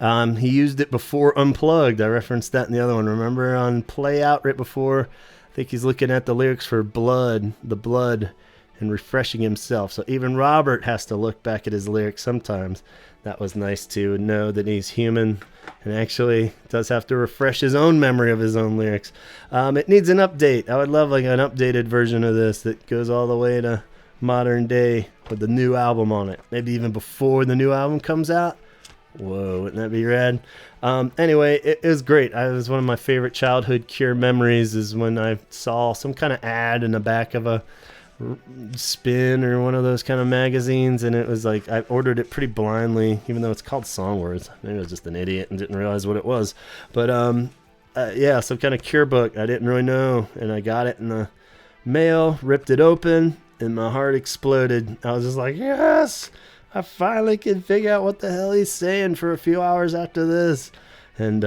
He used it before Unplugged. I referenced that in the other one. Remember on Play Out right before? I think he's looking at the lyrics for Blood, the blood, and refreshing himself. So even Robert has to look back at his lyrics sometimes. That was nice to know that he's human and actually does have to refresh his own memory of his own lyrics. It needs an update. I would love like an updated version of this that goes all the way to modern day with the new album on it. Maybe even before the new album comes out. Whoa, wouldn't that be rad? Anyway, it was great. It was one of my favorite childhood Cure memories is when I saw some kind of ad in the back of a Spin or one of those kind of magazines, and it was like I ordered it pretty blindly, even though it's called Song Words. Maybe I was just an idiot and didn't realize what it was. But yeah, some kind of Cure book. I didn't really know, and I got it in the mail, ripped it open, and my heart exploded. I was just like, yes, I finally can figure out what the hell he's saying for a few hours after this. And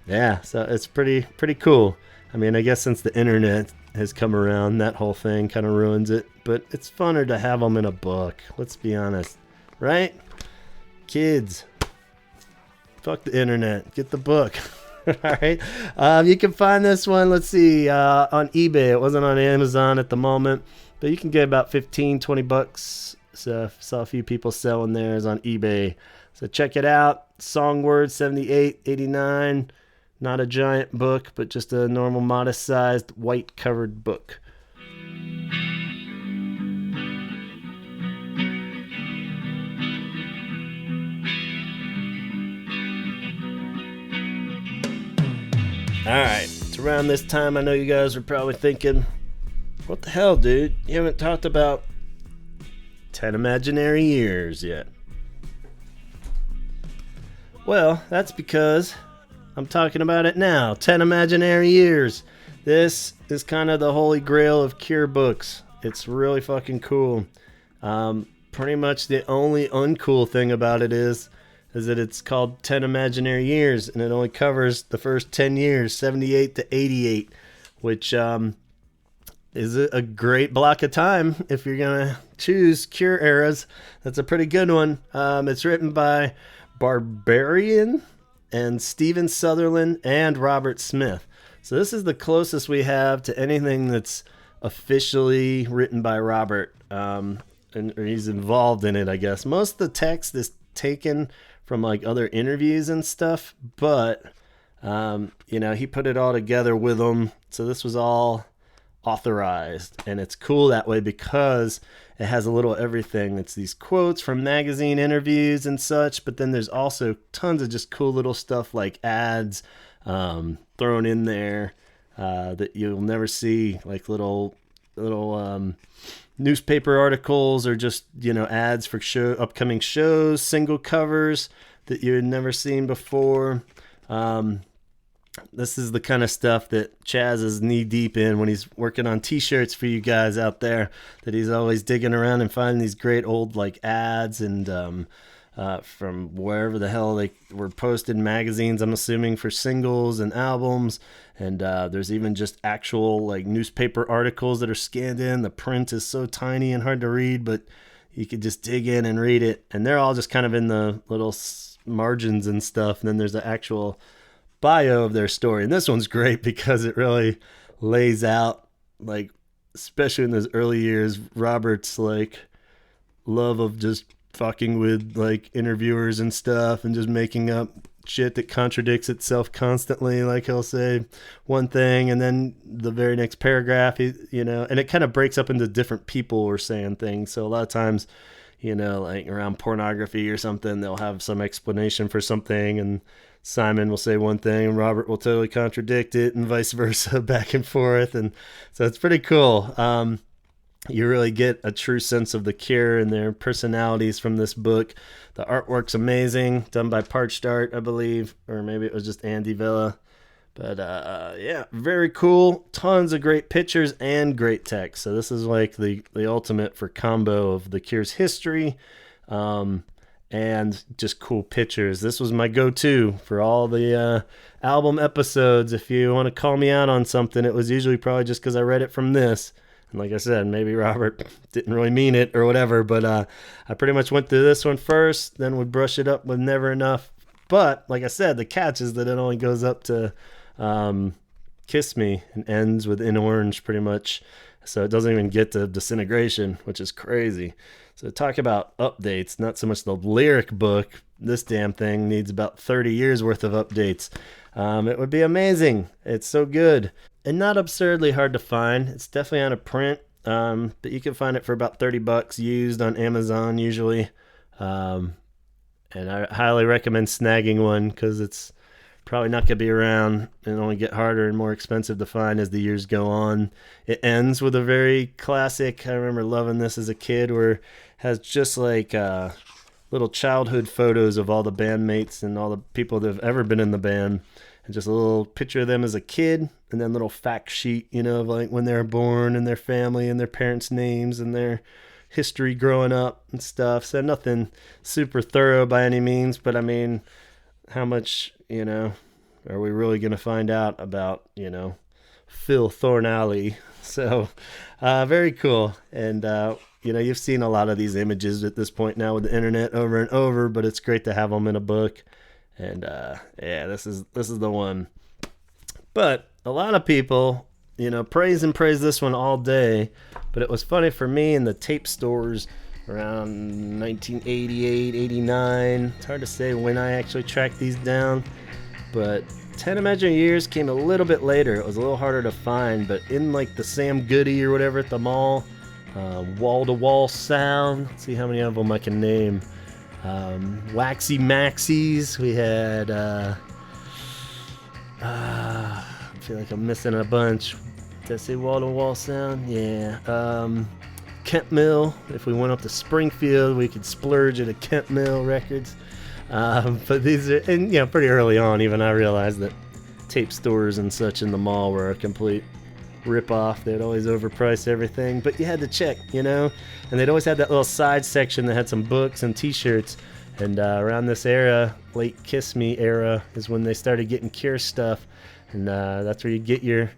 yeah, so it's pretty cool. I mean, I guess since the internet has come around, that whole thing kind of ruins it, but it's funner to have them in a book, let's be honest, right? Kids, fuck the internet, get the book. All right, you can find this one, let's see, on eBay. It wasn't on Amazon at the moment, but you can get about 15-20 bucks. So saw a few people selling theirs on eBay, so check it out. Song Words 78 89. Not a giant book, but just a normal, modest-sized, white-covered book. All right, it's around this time. I know you guys are probably thinking, what the hell, dude? You haven't talked about 10 Imaginary Years yet. Well, that's because I'm talking about it now. 10 Imaginary Years. This is kind of the holy grail of Cure books. It's really fucking cool. Pretty much the only uncool thing about it is that it's called 10 Imaginary Years, and it only covers the first 10 years, 78 to 88, which is a great block of time if you're going to choose Cure eras. That's a pretty good one. It's written by Barbarian and Stephen Sutherland and Robert Smith. So this is the closest we have to anything that's officially written by Robert, and or he's involved in it, I guess. Most of the text is taken from like other interviews and stuff, but you know, he put it all together with them. So this was all authorized, and it's cool that way because it has a little everything. It's these quotes from magazine interviews and such, but then there's also tons of just cool little stuff like ads thrown in there that you'll never see, like little newspaper articles or just, you know, ads for upcoming shows, single covers that you had never seen before. This is the kind of stuff that Chaz is knee deep in when he's working on t-shirts for you guys out there, that he's always digging around and finding these great old like ads and from wherever the hell they were posted, magazines, I'm assuming, for singles and albums. And there's even just actual like newspaper articles that are scanned in. The print is so tiny and hard to read, but you could just dig in and read it. And they're all just kind of in the little margins and stuff. And then there's the actual bio of their story, and this one's great because it really lays out, like, especially in those early years, Robert's like love of just fucking with like interviewers and stuff and just making up shit that contradicts itself constantly. Like he'll say one thing and then the very next paragraph, and it kind of breaks up into different people who are saying things. So a lot of times, like around pornography or something, they'll have some explanation for something, and Simon will say one thing and Robert will totally contradict it, and vice versa, back and forth. And so it's pretty cool. You really get a true sense of the Cure and their personalities from this book. The artwork's amazing, done by Parched Art, I believe, or maybe it was just Andy Villa. But yeah, very cool. Tons of great pictures and great text. So this is like the ultimate for combo of the Cure's history and just cool pictures. This was my go-to for all the album episodes. If you want to call me out on something, it was usually probably just because I read it from this. And like I said, maybe Robert didn't really mean it or whatever, but I pretty much went through this one first, then would brush it up with Never Enough. But like I said, the catch is that it only goes up to Kiss Me and ends with In Orange pretty much. So it doesn't even get to Disintegration, which is crazy. So talk about updates, not so much the lyric book. This damn thing needs about 30 years worth of updates. It would be amazing. It's so good. And not absurdly hard to find. It's definitely out of print, but you can find it for about $30 used on Amazon usually. And I highly recommend snagging one because it's probably not going to be around and only get harder and more expensive to find as the years go on. It ends with a very classic, I remember loving this as a kid, where it has just like little childhood photos of all the bandmates and all the people that have ever been in the band. And just a little picture of them as a kid, and then little fact sheet, of like when they were born and their family and their parents' names and their history growing up and stuff. So nothing super thorough by any means, but I mean, how much, are we really going to find out about, Phil Thornalley? So very cool. And, you've seen a lot of these images at this point now with the internet over and over, but it's great to have them in a book. And yeah, this is the one. But a lot of people, praise this one all day. But it was funny for me in the tape stores around 1988, 89. It's hard to say when I actually tracked these down. But 10 Imaginary Years came a little bit later. It was a little harder to find. But in like the Sam Goody or whatever at the mall, Wall to Wall Sound. Let's see how many of them I can name. Waxy Maxis. We had I feel like I'm missing a bunch. Did I say Wall to Wall Sound? Yeah. Kent Mill. If we went up to Springfield, we could splurge at a Kent Mill Records. But these are, and pretty early on, even I realized that tape stores and such in the mall were a complete rip-off. They'd always overprice everything, but you had to check, and they'd always had that little side section that had some books and t-shirts. And around this era, late Kiss Me era, is when they started getting Cure stuff, and that's where you get your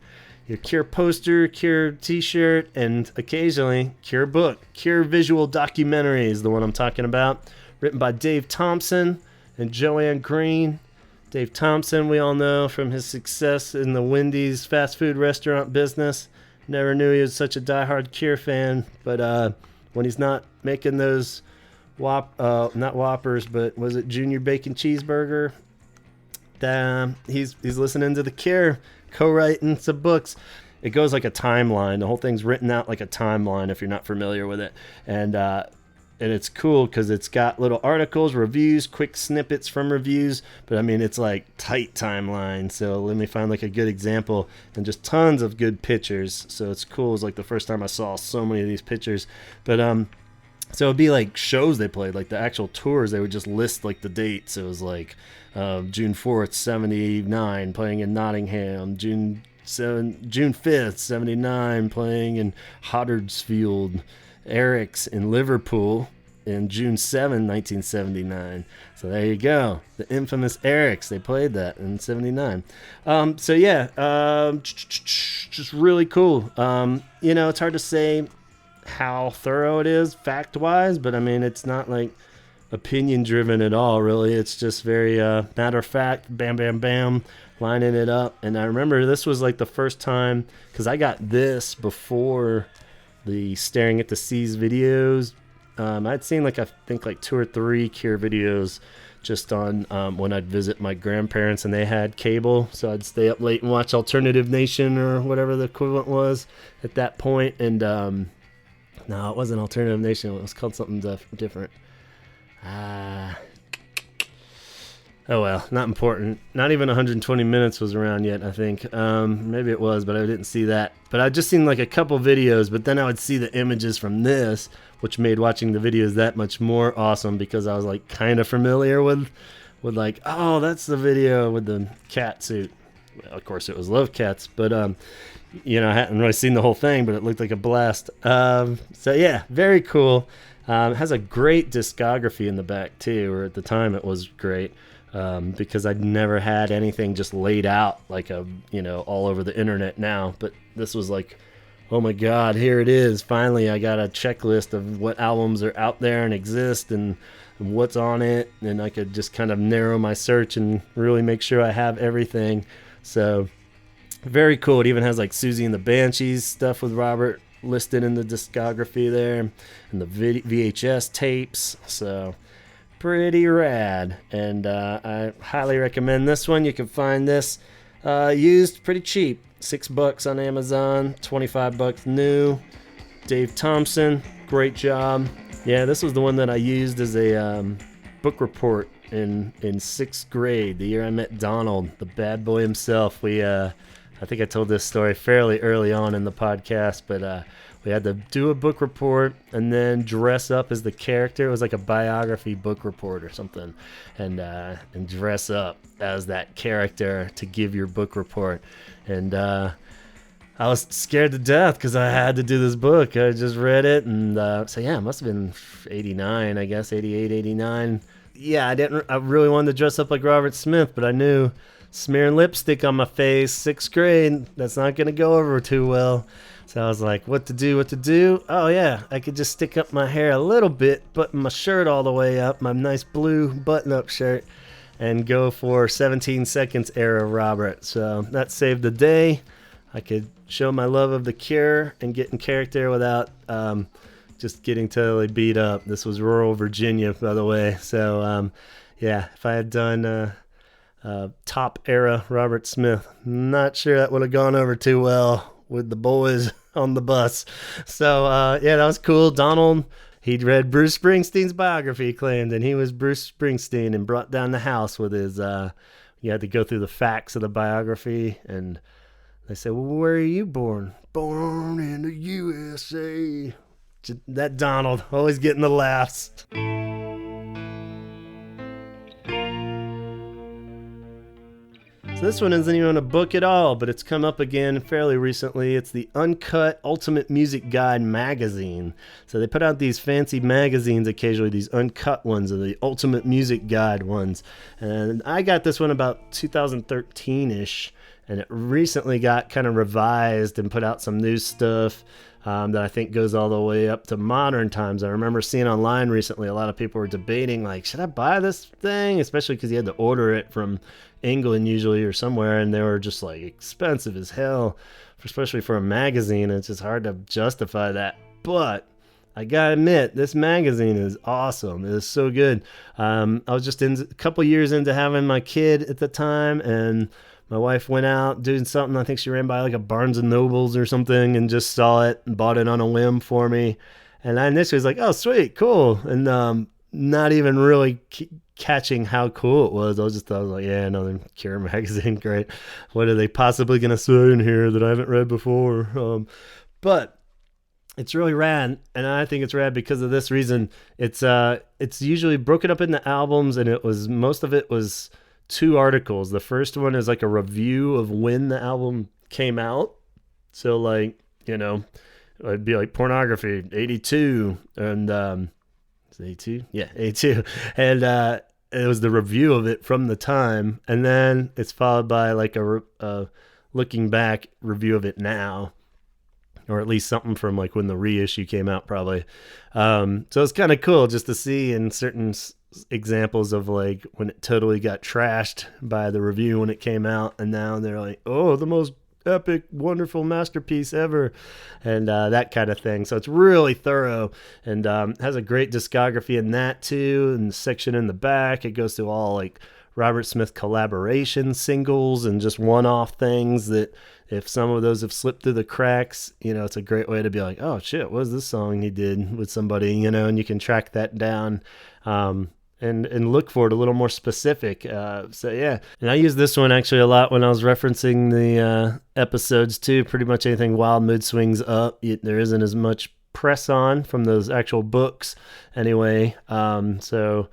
Cure poster, Cure t-shirt, and occasionally Cure book. Cure visual documentary is the one I'm talking about, written by Dave Thompson and Joanne Green. Dave Thompson, we all know from his success in the Wendy's fast food restaurant business. Never knew he was such a diehard Cure fan, but when he's not making those not Whoppers, but was it Junior Bacon Cheeseburger? He's listening to the Cure, co-writing some books. It goes like a timeline. The whole thing's written out like a timeline if you're not familiar with it. And it's cool because it's got little articles, reviews, quick snippets from reviews. But I mean, it's like tight timeline. So let me find like a good example, and just tons of good pictures. So it's cool. It's like the first time I saw so many of these pictures. But so it'd be like shows they played, like the actual tours. They would just list like the dates. It was like June 4th, 79, playing in Nottingham. June 5th, 79, playing in Huddersfield. Eric's in Liverpool in June 7, 1979. So there you go. The infamous Eric's. They played that in 79. So yeah, just really cool. It's hard to say how thorough it is fact-wise, but I mean, it's not like opinion-driven at all, really. It's just very matter-of-fact, bam, bam, bam, lining it up. And I remember this was like the first time, because I got this before the Staring at the Seas videos I'd seen like I think like 2 or 3 Cure videos just on when I'd visit my grandparents and they had cable, so I'd stay up late and watch Alternative Nation or whatever the equivalent was at that point. And no, it wasn't Alternative Nation. It was called something different. Oh well, not important. Not even 120 minutes was around yet, I think. Maybe it was, but I didn't see that. But I'd just seen like a couple videos, but then I would see the images from this, which made watching the videos that much more awesome because I was like kind of familiar with like, oh, that's the video with the cat suit. Well, of course, it was Love Cats, but I hadn't really seen the whole thing, but it looked like a blast. So yeah, very cool. It has a great discography in the back too, or at the time it was great. Because I'd never had anything just laid out like all over the internet now. But this was like, oh my God, here it is. Finally, I got a checklist of what albums are out there and exist and what's on it. And I could just kind of narrow my search and really make sure I have everything. So very cool. It even has like Susie and the Banshees stuff with Robert listed in the discography there, and the VHS tapes. So pretty rad, and I highly recommend this one. You can find this used pretty cheap, $6 on Amazon, $25 new. Dave Thompson, great job. Yeah, this was the one that I used as a book report in 6th grade, the year I met Donald, the bad boy himself. I think I told this story fairly early on in the podcast, but we had to do a book report and then dress up as the character. It was like a biography book report or something, and dress up as that character to give your book report. And I was scared to death because I had to do this book. I just read it, and so yeah, it must have been 89, I guess, 88, 89. Yeah, I really wanted to dress up like Robert Smith, but I knew smearing lipstick on my face, 6th grade, that's not going to go over too well. So I was like, what to do? Oh yeah, I could just stick up my hair a little bit, button my shirt all the way up, my nice blue button-up shirt, and go for 17 Seconds era Robert. So that saved the day. I could show my love of the Cure and get in character without just getting totally beat up. This was rural Virginia, by the way. So yeah, if I had done top era Robert Smith, not sure that would have gone over too well with the boys on the bus. So yeah, that was cool. Donald, he'd read Bruce Springsteen's biography, he claimed, and he was Bruce Springsteen, and brought down the house with his you had to go through the facts of the biography, and they said, well, where are you born? Born in the USA. That Donald, always getting the laughs. So this one isn't even a book at all, but it's come up again fairly recently. It's the Uncut Ultimate Music Guide magazine. So they put out these fancy magazines occasionally, these uncut ones, or the Ultimate Music Guide ones. And I got this one about 2013-ish, and it recently got kind of revised and put out some new stuff that I think goes all the way up to modern times. I remember seeing online recently, a lot of people were debating, like, should I buy this thing? Especially because you had to order it from England usually or somewhere, and they were just like expensive as hell, especially for a magazine. It's just hard to justify that. But I gotta admit, this magazine is awesome. It is so good. I was just a couple years into having my kid at the time, and my wife went out doing something. I think she ran by like a Barnes and Nobles or something and just saw it and bought it on a whim for me. And I initially was like, oh, sweet, cool. And not even really catching how cool it was. I was like, yeah, another Cure magazine, great. What are they possibly going to say in here that I haven't read before? But it's really rad, and I think it's rad because of this reason. It's usually broken up into albums, and most of it was 2 articles. The first one is like a review of when the album came out. So like, it'd be like Pornography, 82, and is it 82? Yeah, 82. And it was the review of it from the time, and then it's followed by like a looking back review of it now, or at least something from like when the reissue came out, probably. So it's kind of cool just to see in certain examples of like when it totally got trashed by the review when it came out, and now they're like, oh, the most epic, wonderful masterpiece ever, and that kind of thing. So it's really thorough, and has a great discography in that too. And the section in the back, it goes through all like Robert Smith collaboration singles and just one-off things that if some of those have slipped through the cracks, it's a great way to be like, oh shit, what was this song he did with somebody, and you can track that down. And look for it a little more specific. So yeah, and I use this one actually a lot when I was referencing the episodes too. Pretty much anything Wild Mood Swings up, there isn't as much press on from those actual books anyway. So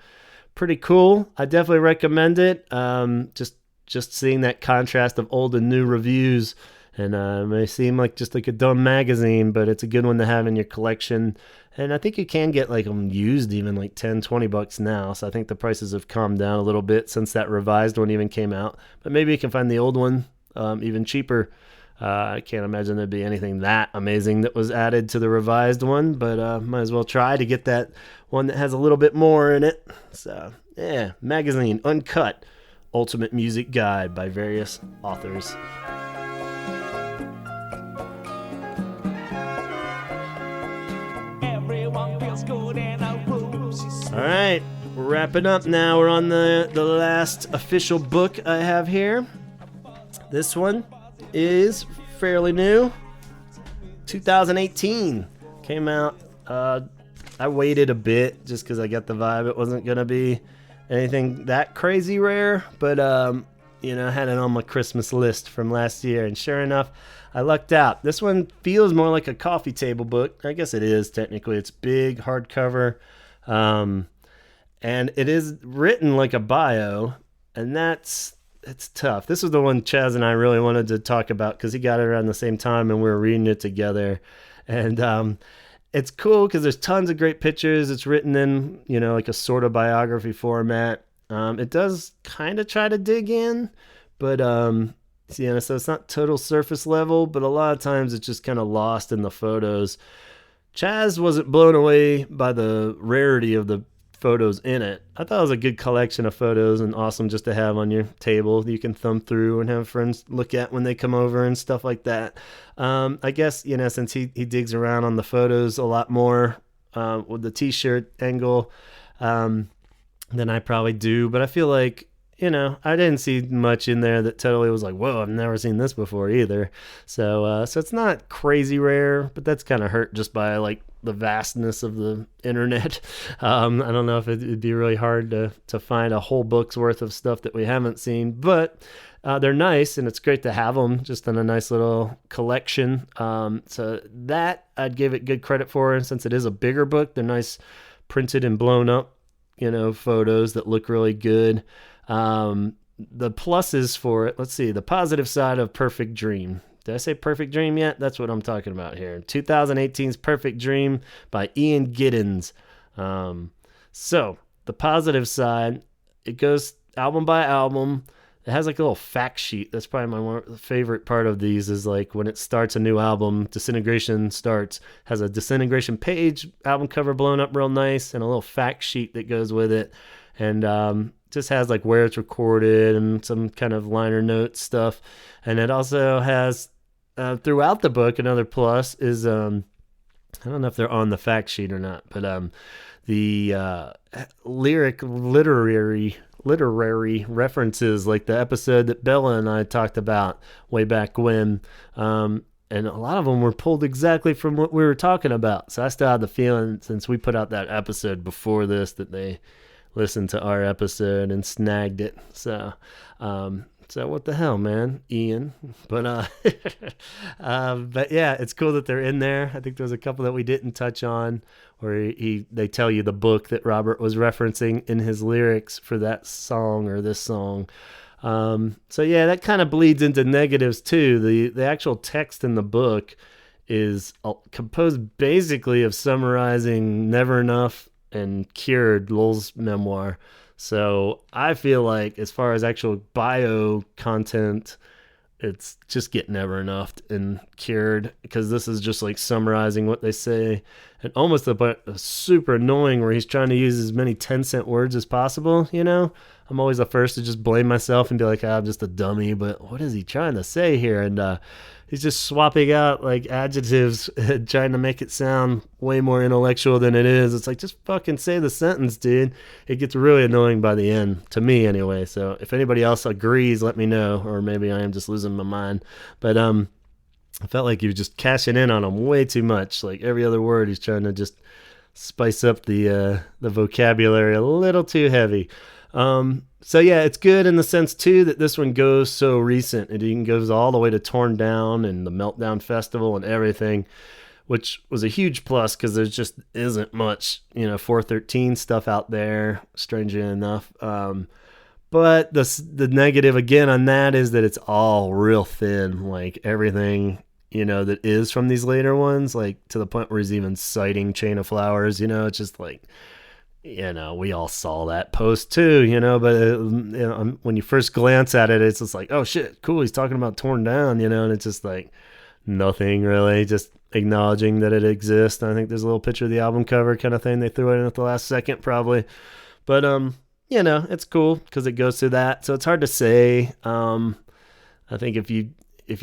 pretty cool. I definitely recommend it. Just seeing that contrast of old and new reviews, and it may seem like just like a dumb magazine, but it's a good one to have in your collection. And I think you can get like them used even like $10-20 now. So I think the prices have calmed down a little bit since that revised one even came out. But maybe you can find the old one even cheaper. I can't imagine there'd be anything that amazing that was added to the revised one, but might as well try to get that one that has a little bit more in it. So yeah, magazine, Uncut, Ultimate Music Guide by various authors. All right, we're wrapping up now. We're on the last official book I have here. This one is fairly new. 2018 came out. I waited a bit just because I got the vibe it wasn't going to be anything that crazy rare, but I had it on my Christmas list from last year, and sure enough, I lucked out. This one feels more like a coffee table book. I guess it is technically. It's big, hardcover, and it is written like a bio, and it's tough. This was the one Chaz and I really wanted to talk about because he got it around the same time, and we were reading it together, and it's cool because there's tons of great pictures. It's written in, like a sort of biography format. It does kind of try to dig in, but so it's not total surface level, but a lot of times it's just kind of lost in the photos. Chaz wasn't blown away by the rarity of the photos in it. I thought it was a good collection of photos and awesome just to have on your table that you can thumb through and have friends look at when they come over and stuff like that. I guess, since he digs around on the photos a lot more with the t-shirt angle than I probably do, but I feel like, I didn't see much in there that totally was like, whoa, I've never seen this before either. So it's not crazy rare, but that's kind of hurt just by like the vastness of the internet. I don't know if it'd be really hard to find a whole book's worth of stuff that we haven't seen, but they're nice, and it's great to have them just in a nice little collection. So that I'd give it good credit for, and since it is a bigger book, they're nice printed and blown up, photos that look really good. The pluses for it, let's see, the positive side of Perfect Dream. Did I say Perfect Dream yet? That's what I'm talking about here. 2018's Perfect Dream by Ian Giddens. So the positive side, it goes album by album. It has like a little fact sheet. That's probably my favorite part of these is like when it starts a new album, Disintegration starts, has a Disintegration page, album cover blown up real nice, and a little fact sheet that goes with it. And just has like where it's recorded and some kind of liner note stuff. And it also has throughout the book, another plus is I don't know if they're on the fact sheet or not, but the literary references, like the episode that Bella and I talked about way back when, and a lot of them were pulled exactly from what we were talking about. So I still have the feeling, since we put out that episode before this, that they listened to our episode and snagged it. So what the hell, man, Ian? But but yeah, it's cool that they're in there. I think there's a couple that we didn't touch on, where they tell you the book that Robert was referencing in his lyrics for that song or this song. So yeah, that kind of bleeds into negatives too. The actual text in the book is composed basically of summarizing Never Enough and Cured, Lowell's memoir. So I feel like as far as actual bio content, it's just get never enough and cured, because this is just like summarizing what they say, and almost super annoying where he's trying to use as many 10-cent words as possible. I'm always the first to just blame myself and be like, I'm just a dummy, but what is he trying to say here? And he's just swapping out like adjectives and trying to make it sound way more intellectual than it is. It's like, just fucking say the sentence, dude. It gets really annoying by the end, to me anyway. So if anybody else agrees, let me know, or maybe I am just losing my mind. But I felt like he was just cashing in on him way too much. Like every other word, he's trying to just spice up the vocabulary a little too heavy. So yeah, it's good in the sense too that this one goes so recent. It even goes all the way to Torn Down and the Meltdown Festival and everything, which was a huge plus because there just isn't much, 413 stuff out there, strangely enough. But the negative again on that is that it's all real thin, like everything, that is from these later ones, like to the point where he's even citing Chain of Flowers, it's just like, we all saw that post too, but when you first glance at it, it's just like, oh shit, cool, he's talking about Torn Down, and it's just like nothing really, just acknowledging that it exists. I think there's a little picture of the album cover kind of thing. They threw it in at the last second probably, but it's cool because it goes through that. So it's hard to say. I think if you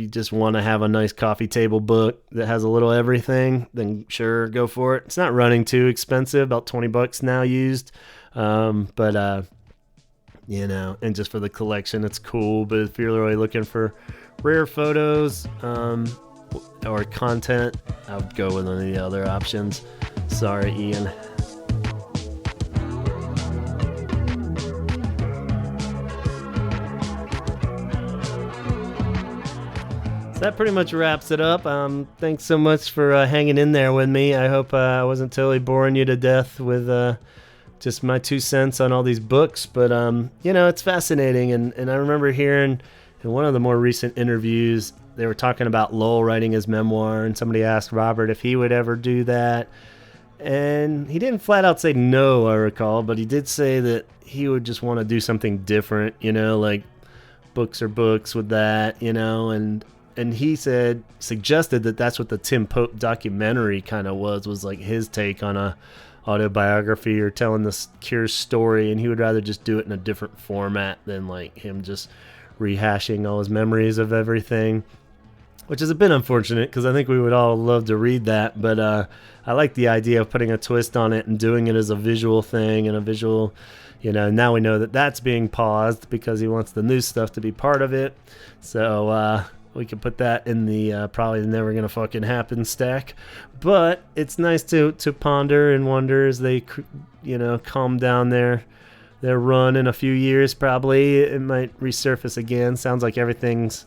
just want to have a nice coffee table book that has a little everything, then sure, go for it. It's not running too expensive, about $20 now used. But and just for the collection, it's cool. But if you're really looking for rare photos or content, I would go with one of the other options. Sorry, Ian. That pretty much wraps it up. Thanks so much for hanging in there with me. I hope I wasn't totally boring you to death with just my 2 cents on all these books. But, it's fascinating. And I remember hearing in one of the more recent interviews, they were talking about Lowell writing his memoir. And somebody asked Robert if he would ever do that. And he didn't flat out say no, I recall. But he did say that he would just want to do something different, like books are books with that, And he suggested that that's what the Tim Pope documentary kind of was like his take on a autobiography or telling the Cure story, and he would rather just do it in a different format than like him just rehashing all his memories of everything, which is a bit unfortunate because I think we would all love to read that, but I like the idea of putting a twist on it and doing it as a visual thing and a visual, now we know that that's being paused because he wants the new stuff to be part of it. So, we could put that in the probably never gonna fucking happen stack, but it's nice to ponder and wonder as they, calm down their run in a few years. Probably it might resurface again. Sounds like everything's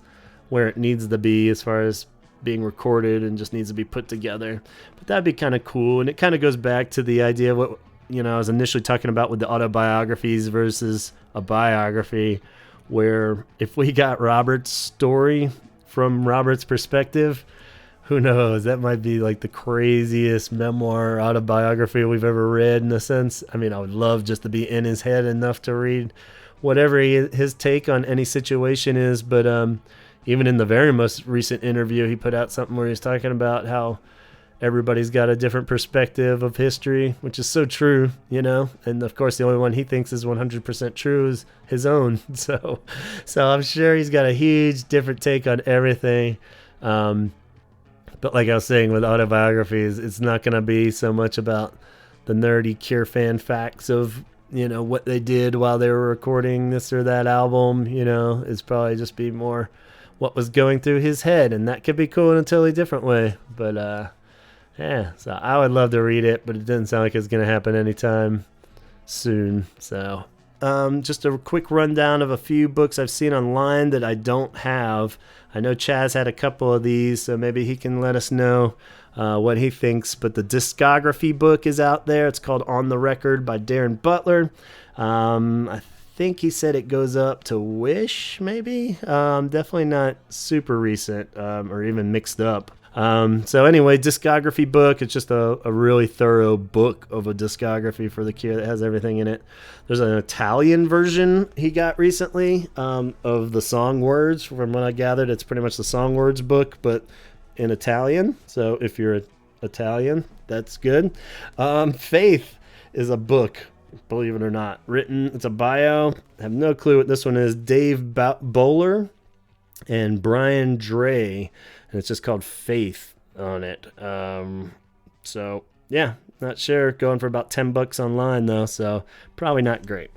where it needs to be as far as being recorded and just needs to be put together. But that'd be kind of cool, and it kind of goes back to the idea of what I was initially talking about with the autobiographies versus a biography, where if we got Robert's story from Robert's perspective, who knows, that might be like the craziest memoir autobiography we've ever read in a sense. I mean, I would love just to be in his head enough to read whatever his take on any situation is. But even in the very most recent interview, he put out something where he's talking about how everybody's got a different perspective of history, which is so true, and of course the only one he thinks is 100% true is his own. So I'm sure he's got a huge different take on everything. But like I was saying with autobiographies, it's not going to be so much about the nerdy Cure fan facts of, what they did while they were recording this or that album. It's probably just be more what was going through his head, and that could be cool in a totally different way. But yeah, so I would love to read it, but it doesn't sound like it's going to happen anytime soon. So just a quick rundown of a few books I've seen online that I don't have. I know Chaz had a couple of these, so maybe he can let us know what he thinks. But the discography book is out there. It's called On the Record by Darren Butler. I think he said it goes up to Wish, maybe. Definitely not super recent or even mixed up. So anyway, discography book. It's just a really thorough book of a discography for The Cure that has everything in it. There's an Italian version he got recently of the song words. From what I gathered, it's pretty much the song words book, but in Italian. So if you're Italian, that's good. Faith is a book, believe it or not, written. It's a bio. I have no clue what this one is. Dave Bowler and Brian Dre, and it's just called Faith on it. So yeah, not sure. Going for about $10 online though, so probably not great.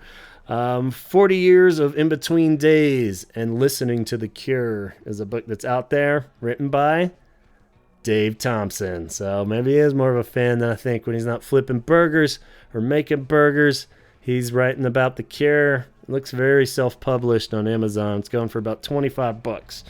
40 Years of In Between Days and Listening to The Cure is a book that's out there, written by Dave Thompson. So maybe he is more of a fan than I think. When he's not flipping burgers or making burgers, he's writing about The Cure. It looks very self-published on Amazon. It's going for about $25.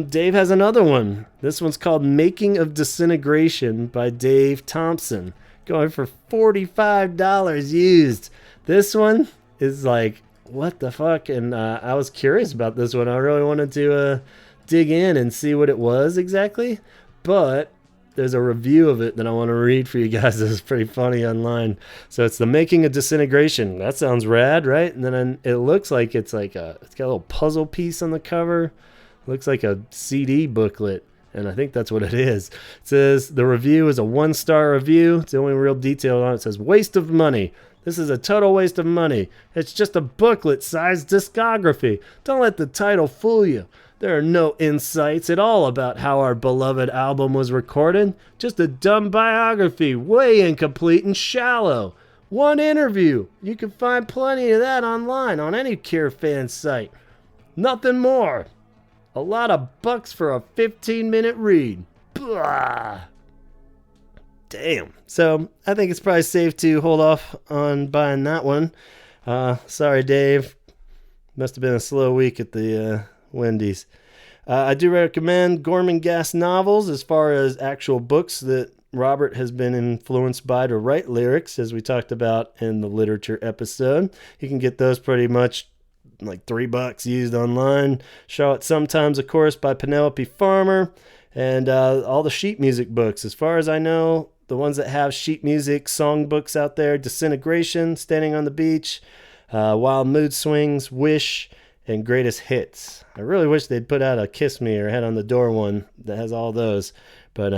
Dave has another one. This one's called Making of Disintegration by Dave Thompson, going for $45 used. This one is like, what the fuck? And I was curious about this one. I really wanted to dig in and see what it was exactly, but there's a review of it that I want to read for you guys. It's pretty funny online. So it's The Making of Disintegration. That sounds rad, right? And then it looks like it's got a little puzzle piece on the cover. Looks like a CD booklet, and I think that's what it is. It says the review is a 1-star review. It's the only real detail on it. It says, waste of money. This is a total waste of money. It's just a booklet-sized discography. Don't let the title fool you. There are no insights at all about how our beloved album was recorded. Just a dumb biography, way incomplete and shallow. One interview. You can find plenty of that online on any Cure fan site. Nothing more. A lot of bucks for a 15-minute read. Blah. Damn. So I think it's probably safe to hold off on buying that one. Sorry, Dave. Must have been a slow week at the Wendy's. I do recommend Gorman Gas novels as far as actual books that Robert has been influenced by to write lyrics, as we talked about in the literature episode. You can get those pretty much like $3 used online. Charlotte Sometimes, of course, by Penelope Farmer, and all the sheet music books. As far as I know, the ones that have sheet music song books out there: Disintegration, Standing on the Beach, Wild Mood Swings, Wish, and Greatest Hits. I really wish they'd put out a Kiss Me or Head on the Door one that has all those, but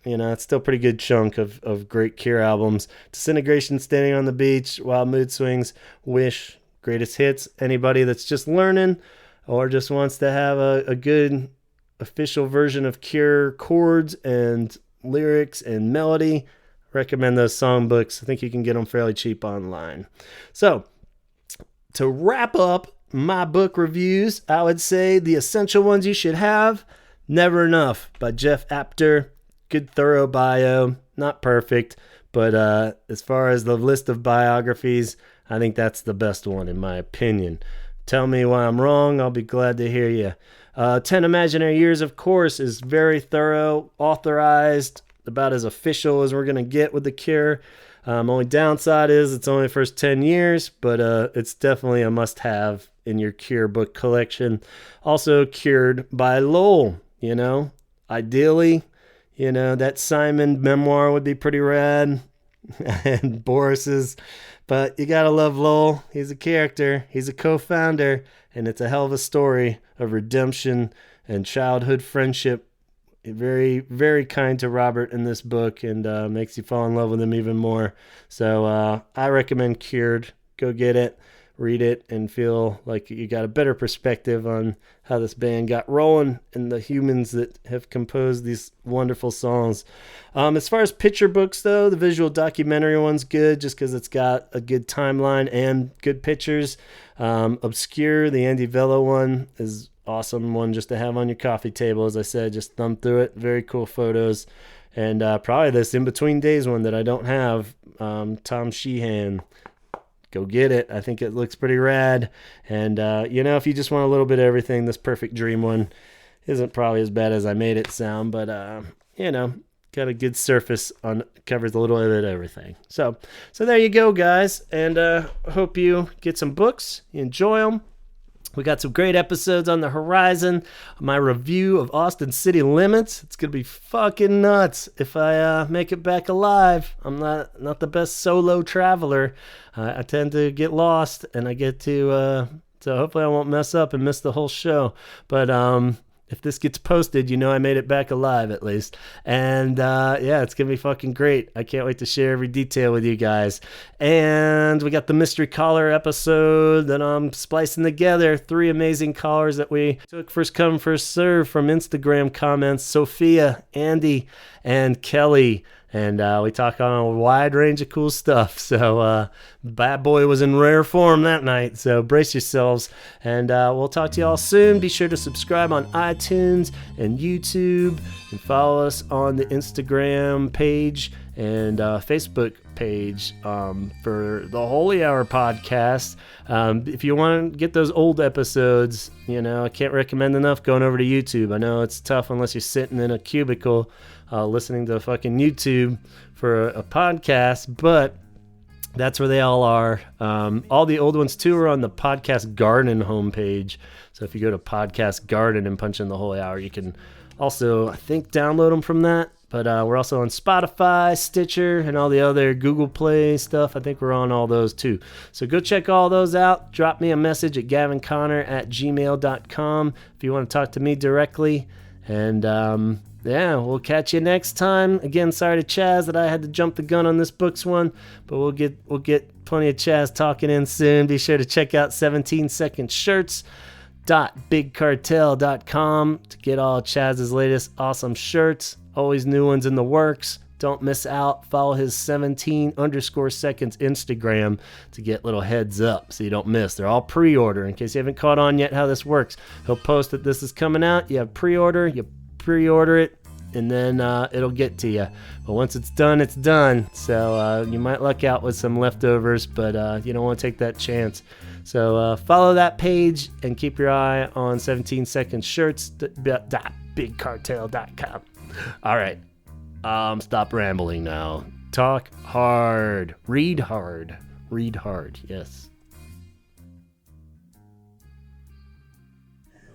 it's still a pretty good chunk of great Cure albums. Disintegration, Standing on the Beach, Wild Mood Swings, Wish, Greatest Hits. Anybody that's just learning or just wants to have a good official version of Cure chords and lyrics and melody, recommend those songbooks. I think you can get them fairly cheap online. So to wrap up my book reviews, I would say the essential ones you should have: Never Enough by Jeff Apter. Good thorough bio, not perfect, but as far as the list of biographies, I think that's the best one in my opinion. Tell me why I'm wrong, I'll be glad to hear you. 10 Imaginary Years, of course, is very thorough, authorized, about as official as we're going to get with The Cure. Only downside is it's only the first 10 years, but it's definitely a must-have in your Cure book collection. Also, Cured by Lowell, Ideally, that Simon memoir would be pretty rad. And Boris's. But you gotta love Lowell. He's a character. He's a co-founder. And it's a hell of a story of redemption and childhood friendship. Very, very kind to Robert in this book, and makes you fall in love with him even more. So I recommend Cured. Go get it, read it, and feel like you got a better perspective on how this band got rolling and the humans that have composed these wonderful songs. As far as picture books, though, the visual documentary one's good just because it's got a good timeline and good pictures. Obscure, the Andy Velo one, is awesome one just to have on your coffee table. As I said, just thumb through it. Very cool photos. And probably this In Between Days one that I don't have, Tom Sheehan. Go get it. I think it looks pretty rad. And, if you just want a little bit of everything, this Perfect Dream one isn't probably as bad as I made it sound. But, got a good surface on, covers a little bit of everything. So there you go, guys. And hope you get some books, you enjoy them. We got some great episodes on the horizon. My review of Austin City Limits. It's going to be fucking nuts if I make it back alive. I'm not the best solo traveler. I tend to get lost, and I get to... so hopefully I won't mess up and miss the whole show. But if this gets posted, you know I made it back alive at least. And yeah, it's going to be fucking great. I can't wait to share every detail with you guys. And we got the mystery caller episode that I'm splicing together. 3 amazing callers that we took first come, first serve from Instagram comments. Sophia, Andy, and Kelly. And we talk on a wide range of cool stuff. So Bad Boy was in rare form that night. So brace yourselves. And we'll talk to you all soon. Be sure to subscribe on iTunes and YouTube. And follow us on the Instagram page and Facebook page for the Holy Hour podcast. If you want to get those old episodes, you know, I can't recommend enough going over to YouTube. I know it's tough unless you're sitting in a cubicle listening to fucking YouTube for a podcast, but that's where they all are. All the old ones too are on the Podcast Garden homepage. So if you go to Podcast Garden and punch in the Holy Hour, you can also, I think, download them from that. But we're also on Spotify, Stitcher, and all the other Google Play stuff. I think we're on all those too. So go check all those out. Drop me a message at gavinconnor@gmail.com if you want to talk to me directly. And yeah, we'll catch you next time. Again, sorry to Chaz that I had to jump the gun on this books one, but we'll get plenty of Chaz talking in soon. Be sure to check out 17secondshirts.bigcartel.com to get all Chaz's latest awesome shirts. Always new ones in the works. Don't miss out. Follow his 17_seconds Instagram to get little heads up so you don't miss. They're all pre-order in case you haven't caught on yet how this works. He'll post that this is coming out. You have pre-order. You pre-order it, and then it'll get to you. But once it's done, it's done. So you might luck out with some leftovers, but you don't want to take that chance. So follow that page and keep your eye on 17secondshirts.bigcartel.com. All right. Stop rambling now. Talk hard. Read hard. Read hard. Yes.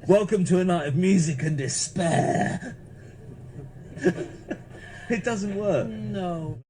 Welcome to a night of music and despair. It doesn't work. No.